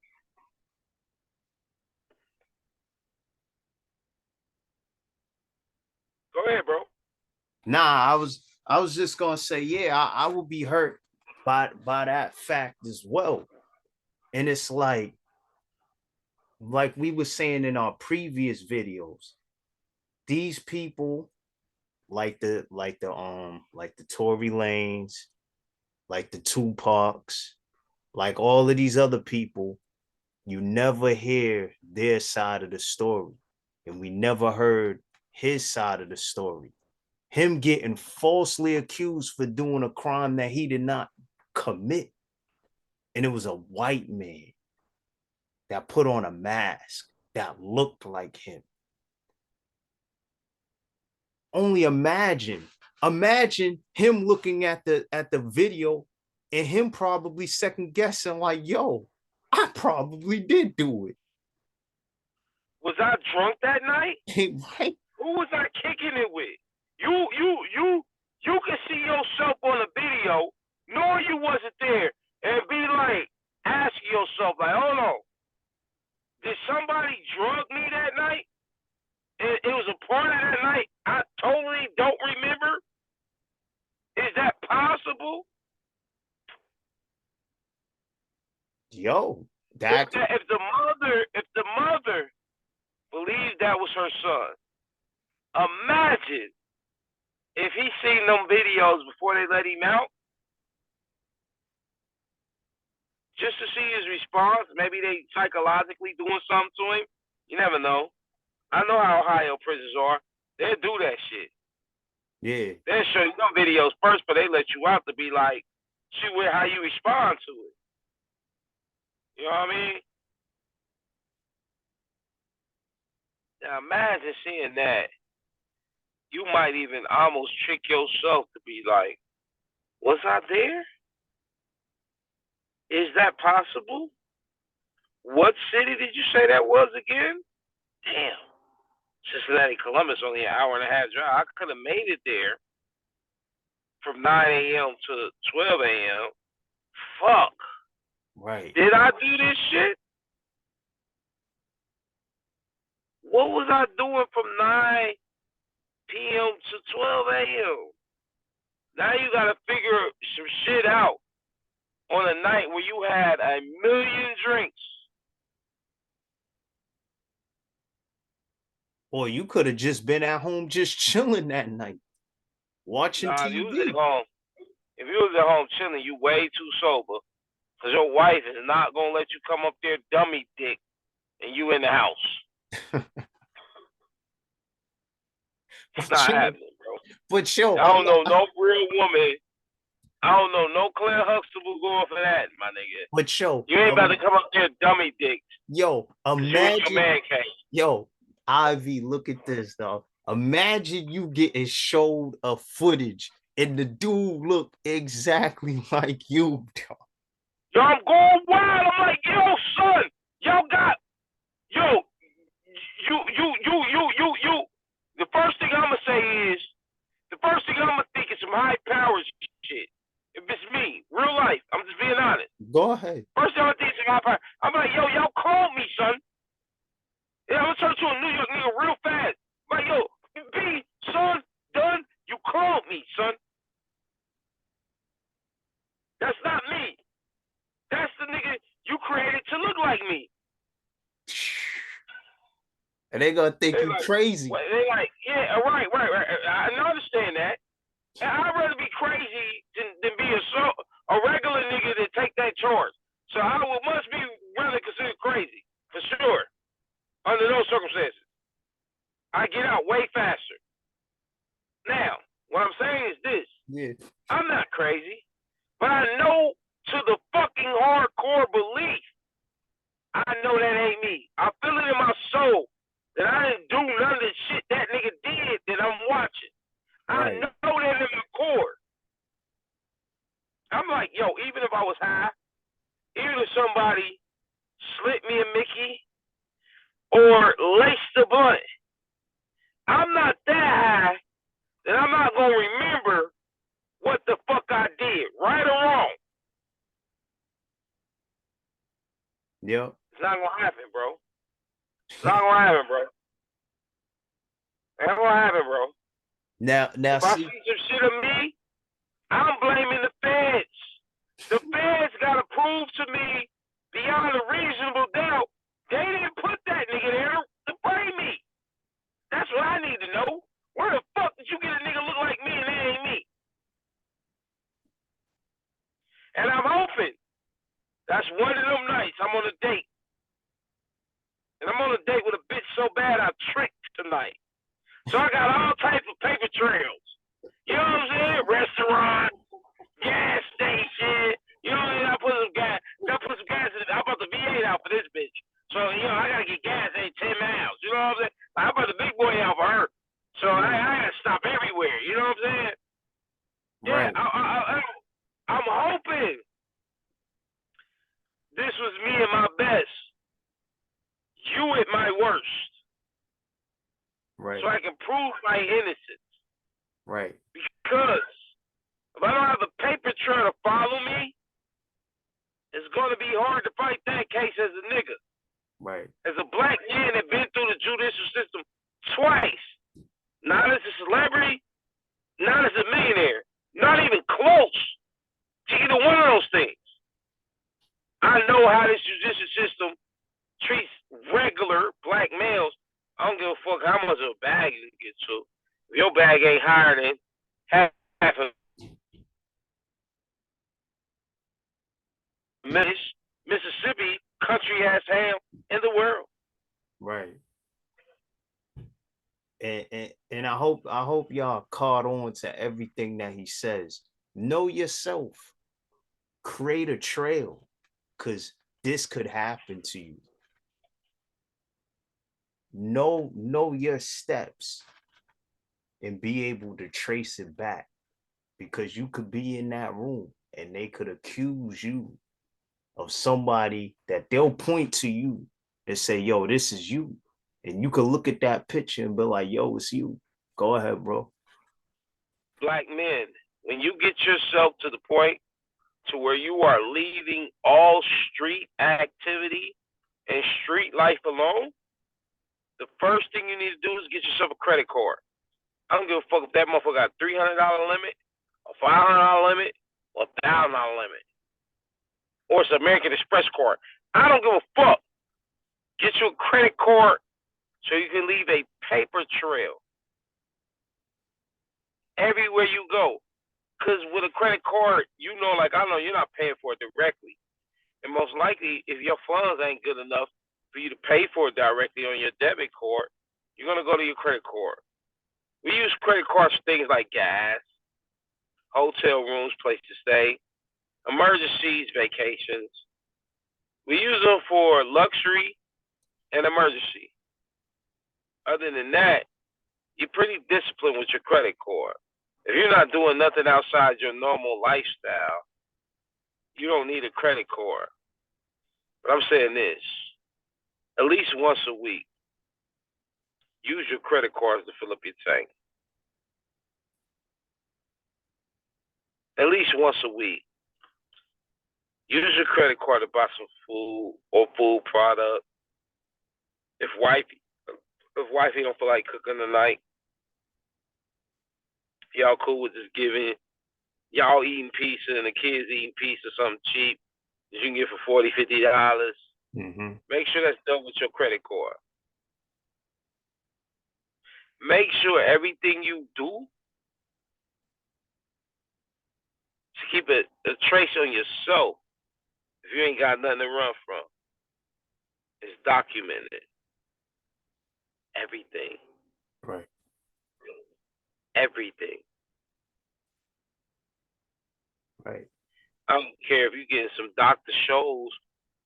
Go ahead, bro. Nah, I was just gonna say, yeah, I will be hurt by that fact as well. And it's like we were saying in our previous videos, these people like the Tory Lanez, like the Tupacs, like all of these other people, you never hear their side of the story. And we never heard his side of the story. Him getting falsely accused for doing a crime that he did not commit. And it was a white man that put on a mask that looked like him. Only imagine him looking at the video and him probably second guessing like, yo, I probably did do Was I drunk that night? it. Right? Who was I kicking it with? You can see yourself on the video, knowing you wasn't there, and be like, asking yourself, like, hold on, did somebody drug me that night? It was a part of that night I totally don't remember. Is that possible? Yo, If that the mother believed that was her son, imagine if he seen them videos before they let him out, just to see his response. Maybe they psychologically doing something to him. You never know. I know how Ohio prisons are. They'll do that shit. yeah. They'll show you no videos first, but they let you out to be like, see how you respond to it. You know what I mean? Now imagine seeing that. You might even almost trick yourself to be like, was I there? Is that possible? What city did you say that was again? Damn. Cincinnati, Columbus, only an hour and a half drive. I could have made it there from 9 a.m. to 12 a.m. Fuck. Right. Did I do this shit? What was I doing from 9 p.m. to 12 a.m.? Now you got to figure some shit out on a night where you had a million drinks. Or you could have just been at home just chilling that night, watching Nah, TV. if you was at home chilling, you way too sober. Because your wife is not going to let you come up there dummy dick and you in the house. It's not happening, bro. But yo, I don't know no real woman. I don't know no Claire Huxtable going for that, my nigga. But yo, You ain't about to come up there dummy dick. Yo, imagine. Man cave. Yo, Ivy, look at this, dog. Imagine you getting showed a footage and the dude looked exactly like you, dog. Yo, I'm going wild. I'm like, yo, son, you. The first thing I'm gonna think is some high powers shit. If it's me, real life, I'm just being honest. Go ahead. First thing I'm gonna think is some high power. I'm like, yo, y'all called me, son. Yeah, I'm gonna turn to a New York nigga real fast. I'm like, yo, B, son, done. You called me, son. That's not me. That's the nigga you created to look like me. And they gonna think you crazy. They like, yeah, right. I understand that. And I'd rather be crazy than be a regular nigga that take that charge. So I must be rather considered crazy, for sure. Under those circumstances. I get out way faster. Now, what I'm saying is this. Yeah. I'm not crazy, but I know to the fucking hardcore belief, I know that ain't me. I feel it in my soul that I didn't do none of the shit that nigga did that I'm watching. Right. I know that in my core. I'm like, yo, even if I was high, even if somebody slit me a Mickey or laced the blunt, I'm not that high that I'm not going to remember what the fuck I did, right or wrong. Yep. It's not going to happen, bro. It's not going to happen, bro. It's not going to happen, bro. Now, if I see some shit of me, I'm blaming the feds. The feds got to prove to me beyond a reasonable doubt they didn't put that nigga there to blame me. That's what I need to know. Where the fuck did you get a nigga look like me and that ain't me? And I'm hoping that's one of them nights I'm on a date. And I'm on a date with a bitch so bad I tricked tonight. So I got all types of paper trails. You know what I'm saying? Restaurant, gas station. You know what I mean? I put some gas in it. I bought the V8 out for this bitch. So, you know, I got to get gas every 10 miles. You know what I'm saying? I bought the big boy out for her. So I got to stop everywhere. You know what I'm saying? Yeah, right. I'm hoping This was me at my best. You at my worst. Right. So I can prove my innocence. Right. Because if I don't have a paper trail to follow me, it's going to be hard to fight that case as a nigga. Right. As a black man that been through the judicial system twice, not as a celebrity, not as a millionaire, not even close to either one of those things. I know how this judicial system treats regular black males. I don't give a fuck how much of a bag you get to. If your bag ain't higher than half of Mississippi country ass ham in the world. Right. And I hope y'all caught on to everything that he says. Know yourself. Create a trail, because this could happen to you. Know your steps and be able to trace it back, because you could be in that room and they could accuse you of somebody that they'll point to you and say, yo, this is you. And you could look at that picture and be like, yo, it's you. Go ahead, bro. Black men, when you get yourself to the point to where you are leaving all street activity and street life alone, the first thing you need to do is get yourself a credit card. I don't give a fuck if that motherfucker got $300 limit, a $500 limit, or a $1,000 limit, or it's an American Express card. I don't give a fuck. Get you a credit card so you can leave a paper trail everywhere you go. Because with a credit card, you know, like I know you're not paying for it directly. And most likely, if your funds ain't good enough for you to pay for it directly on your debit card, you're going to go to your credit card. We use credit cards for things like gas, hotel rooms, place to stay, emergencies, vacations. We use them for luxury and emergency. Other than that, you're pretty disciplined with your credit card. If you're not doing nothing outside your normal lifestyle, you don't need a credit card. But I'm saying this, at least once a week, use your credit cards to fill up your tank. At least once a week. Use your credit card to buy some food or food product. If wifey don't feel like cooking tonight, y'all cool with just giving y'all eating pizza and the kids eating pizza, something cheap that you can get for $40, $50. Mm-hmm. Make sure that's done with your credit card. Make sure everything you do to keep a trace on yourself. If you ain't got nothing to run from, it's documented. Everything. Right. Everything. Right. I don't care if you're getting some Dr. Scholl's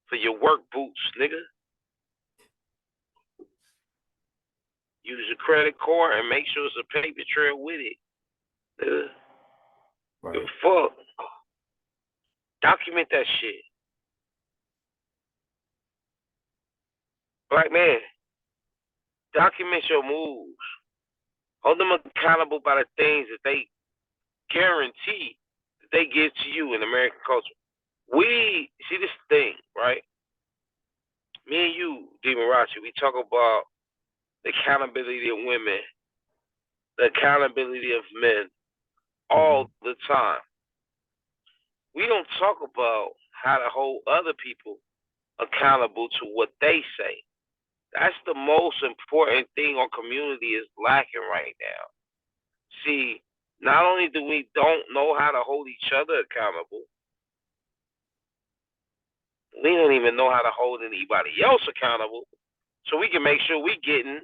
for your work boots, nigga. Use your credit card and make sure it's a paper trail with it. Nigga. Right. Give a fuck. Document that shit. Black man, document your moves. Hold them accountable by the things that they guarantee that they give to you in American culture. We see this thing, right? Me and you, Demarachi, we talk about the accountability of women, the accountability of men all the time. We don't talk about how to hold other people accountable to what they say. That's the most important thing our community is lacking right now. See, not only do we don't know how to hold each other accountable, we don't even know how to hold anybody else accountable, so we can make sure we getting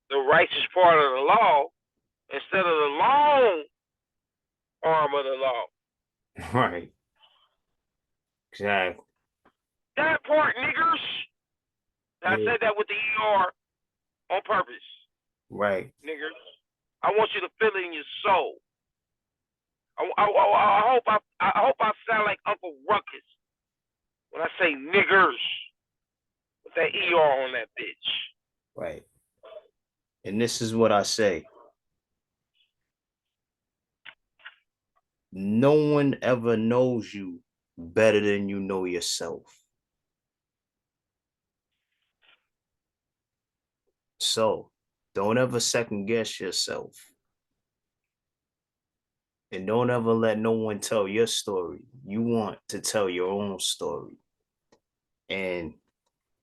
the righteous part of the law instead of the long arm of the law. Right. Exactly. That part, niggers. I said that with the ER on purpose. Right. Niggers. I want you to feel it in your soul. I hope I sound like Uncle Ruckus When I say niggers, with that ER on that bitch. Right. And this is what I say. No one ever knows you better than you know yourself. So don't ever second guess yourself. And don't ever let no one tell your story. You want to tell your own story. And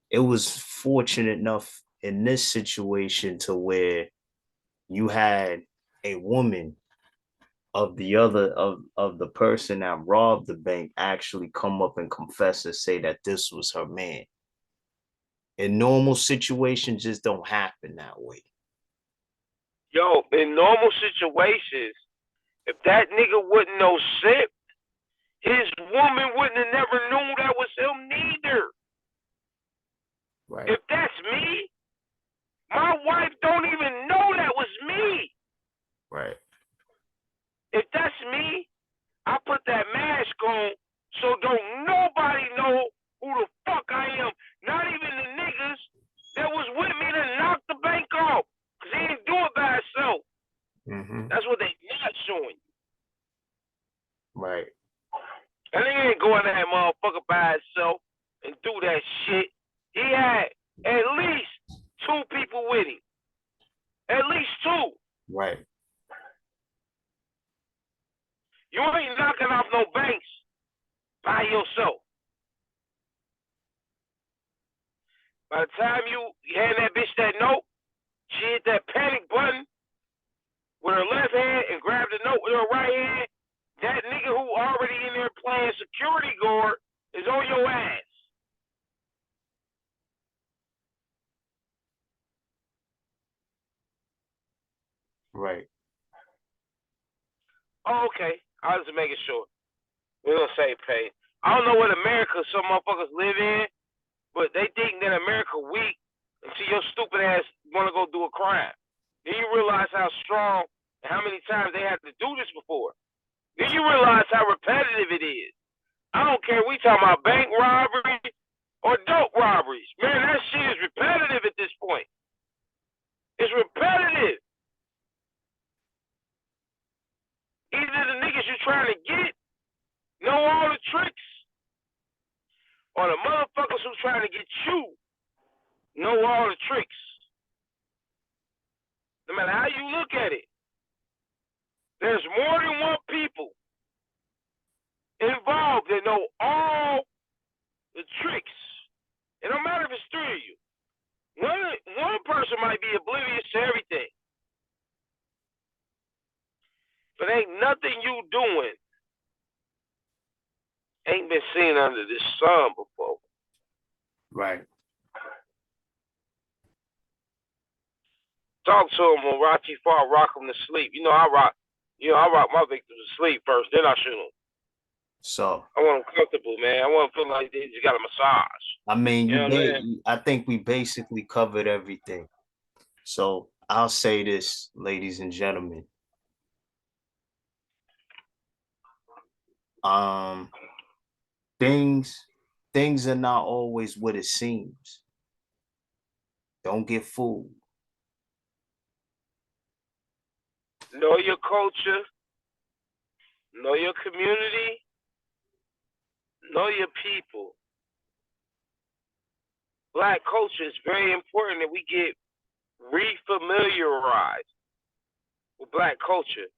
it was fortunate enough in this situation to where you had a woman of the person that robbed the bank actually come up and confess and say that this was her man. In normal situations, just don't happen that way. Yo, in normal situations, if that nigga wouldn't know Sip, his woman wouldn't have never known that was him neither. Right. If that's me, my wife don't even know that was me. Right. If that's me, I put that mask on so don't nobody know who the fuck I am. Not even the niggas that was with me to knock the bank off. Because he didn't do it by himself. Mm-hmm. That's what they not showing you. Right. That nigga ain't going to that motherfucker by himself and do that shit. He had at least 2 people with him. At least 2. Right. You ain't knocking off no banks by yourself. By the time you hand that bitch that note, she hit that panic button with her left hand and grabbed the note with her right hand. That nigga who already in there playing security guard is on your ass. Right. Oh, okay. I was just making sure. We're gonna say pay. I don't know what America some motherfuckers live in, but they think that America weak until your stupid ass wanna go do a crime. Then you realize how strong and how many times they had to do this before. Then you realize how repetitive it is. I don't care if we talking about bank robbery or dope robberies. Man, that shit is repetitive at this point. It's repetitive. Either the niggas you trying to get know all the tricks, or the motherfuckers who trying to get you know all the tricks. No matter how you look at it, there's more than one people involved that know all the tricks. It don't matter if it's 3 of you. One person might be oblivious to everything. But ain't nothing you doing ain't been seen under this sun before. Right. Talk to him when Rocky Far rock him to sleep. I rock my victims to sleep first, then I shoot them. So I want them comfortable, man. I want them to feel like they just got a massage. I mean, You know what I mean? I think we basically covered everything. So I'll say this, ladies and gentlemen. Things are not always what it seems. Don't get fooled. Know your culture, know your community, know your people. Black culture is very important that we get refamiliarized with black culture.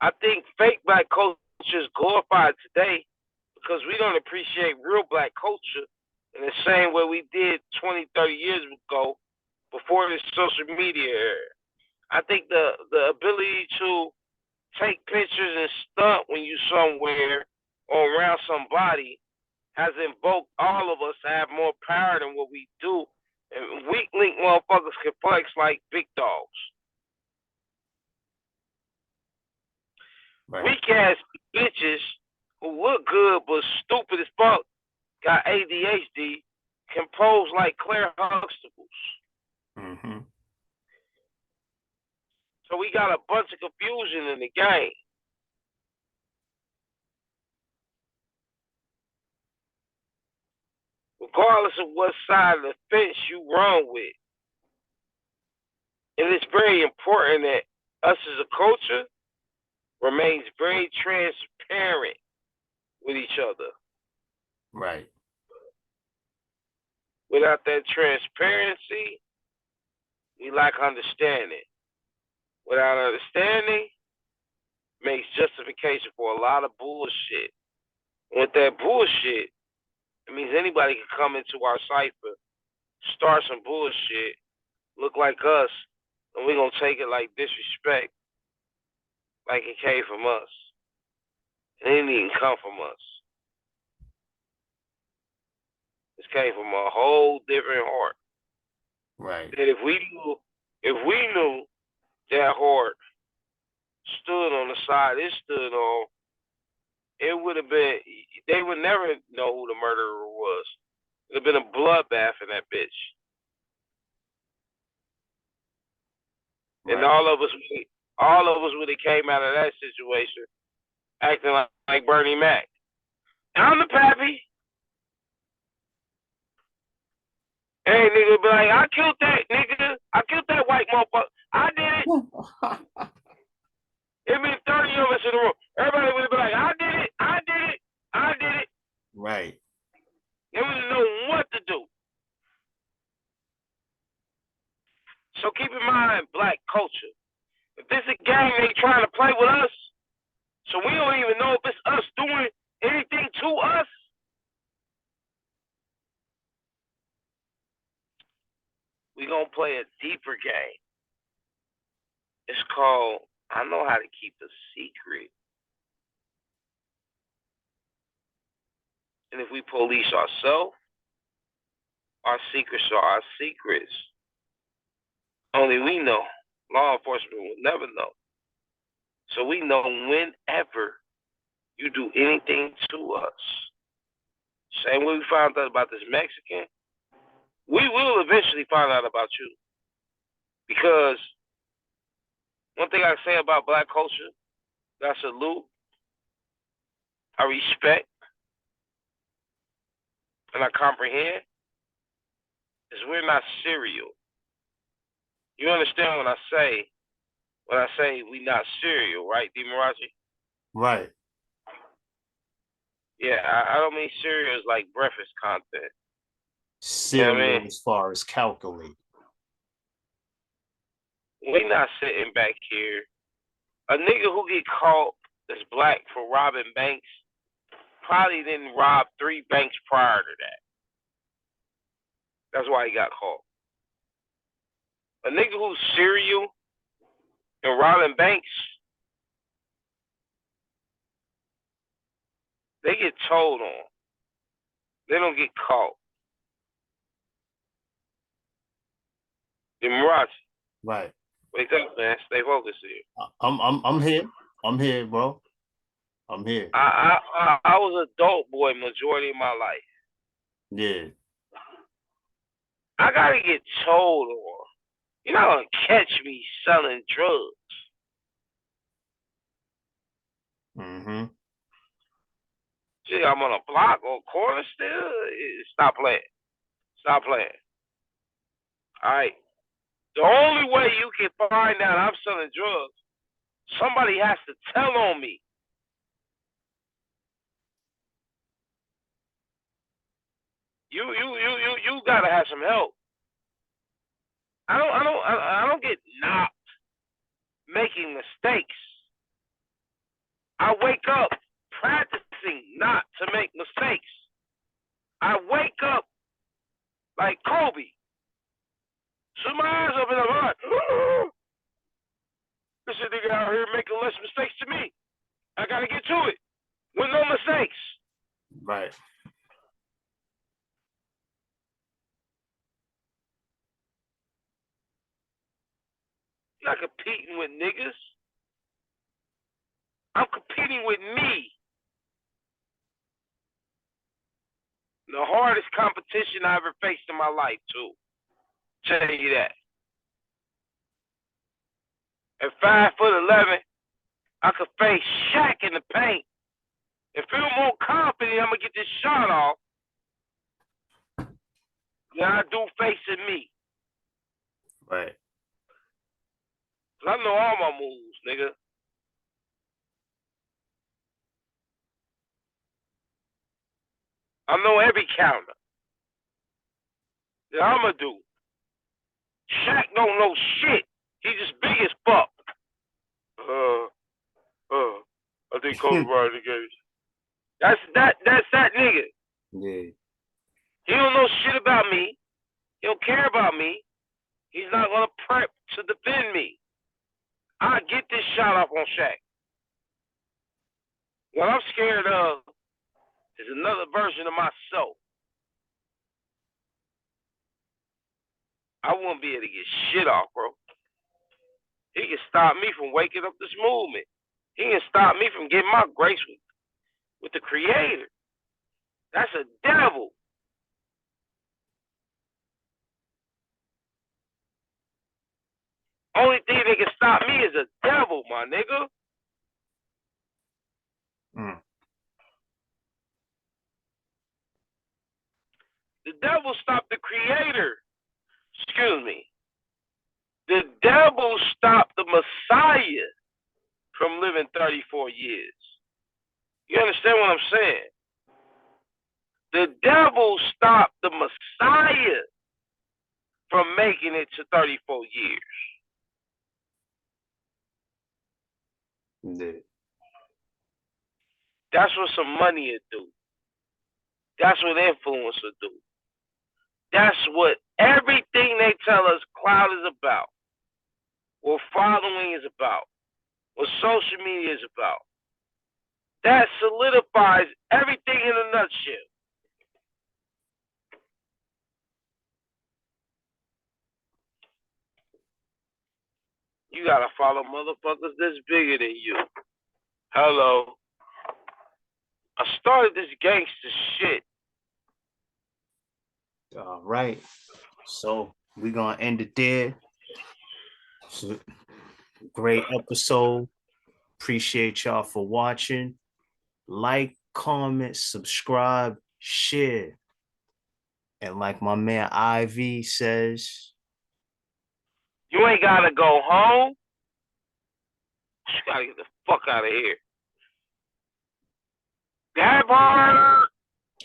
I think fake black culture is glorified today because we don't appreciate real black culture in the same way we did 20, 30 years ago before this social media era. I think the ability to take pictures and stunt when you somewhere or around somebody has invoked all of us to have more power than what we do. And weak link motherfuckers can flex like big dogs. Right. Weak ass bitches who look good but stupid as fuck, got ADHD, can pose like Claire Huxtables. Mm-hmm. So we got a bunch of confusion in the game. regardless of what side of the fence you run with. And it's very important that us as a culture remains very transparent with each other. Right. Without that transparency, we lack understanding. Without understanding, makes justification for a lot of bullshit. And with that bullshit, it means anybody can come into our cipher, start some bullshit, look like us, and we're going to take it like disrespect, like it came from us. And it didn't even come from us. This came from a whole different heart. Right. That if we knew that heart stood on the side it stood on, it would have been, they would never know who the murderer was. It would have been a bloodbath in that bitch. Right. And all of us would have came out of that situation acting like Bernie Mac. I'm the pappy. Hey, nigga, be like, I killed that nigga. I killed that white motherfucker. I did it. It been 30 of us in the room. Everybody would be like, I did it. I did it. I did it. Right. They wouldn't know what to do. So keep in mind, black culture. If this is a game they trying to play with us, so we don't even know if it's us doing anything to us, we gonna play a deeper game. It's called, I know how to keep a secret. And if we police ourselves, our secrets are our secrets. Only we know. Law enforcement will never know. So we know whenever you do anything to us. Same way we found out about this Mexican, we will eventually find out about you. Because one thing I say about black culture, that I salute, I respect, and I comprehend, is we're not serial. You understand when I say we not serial, right, DeMarachi? Right. Yeah, I don't mean serial as like breakfast content. Serial, You know what I mean? as far as calculate. We not sitting back here. A nigga who get caught that's black for robbing banks probably didn't rob 3 banks prior to that. That's why he got caught. A nigga who's serial and robbing banks, they get told on. They don't get caught. Demarachi, Right. wake up, man. Stay focused here. I'm here. I'm here, bro. I'm here. I was a dope boy majority of my life. Yeah. I gotta get told on. You're not gonna catch me selling drugs. Mm-hmm. Gee, I'm on a block or corner still. Stop playing. Stop playing. All right. The only way you can find out I'm selling drugs, somebody has to tell on me. You gotta have some help. I don't get knocked making mistakes. I wake up practicing not to make mistakes. I wake up like Kobe. So my eyes open up, like, this nigga out here making less mistakes to me. I gotta get to it with no mistakes. Right. I'm not competing with niggas. I'm competing with me. The hardest competition I ever faced in my life, too. Tell you that. At 5'11", I could face Shaq in the paint and feel more confident I'm gonna get this shot off than I do facing me. Right. 'Cause I know all my moves, nigga. I know every counter that I'ma do. Shaq don't know shit. He just big as fuck. I think Kobe Bryant again. That's that nigga. Yeah. He don't know shit about me. He don't care about me. He's not gonna prep to defend me. I get this shot off on Shaq. What I'm scared of is another version of myself. I won't be able to get shit off, bro. He can stop me from waking up this movement. He can stop me from getting my grace with the Creator. That's a devil. Only thing that can stop me is a devil, my nigga. Mm. The devil stopped the Creator. Excuse me. The devil stopped the Messiah from living 34 years. You understand what I'm saying? The devil stopped the Messiah from making it to 34 years. Yeah. That's what some money will do. That's what influence will do. That's what everything they tell us cloud is about, what following is about, what social media is about. That solidifies everything in a nutshell. You gotta follow motherfuckers that's bigger than you. Hello. I started this gangster shit. All right. So we're gonna end it there. So, great episode. Appreciate y'all for watching. Like, comment, subscribe, share. And like my man Ivy says, You ain't gotta go home. You gotta get the fuck out of here. That part.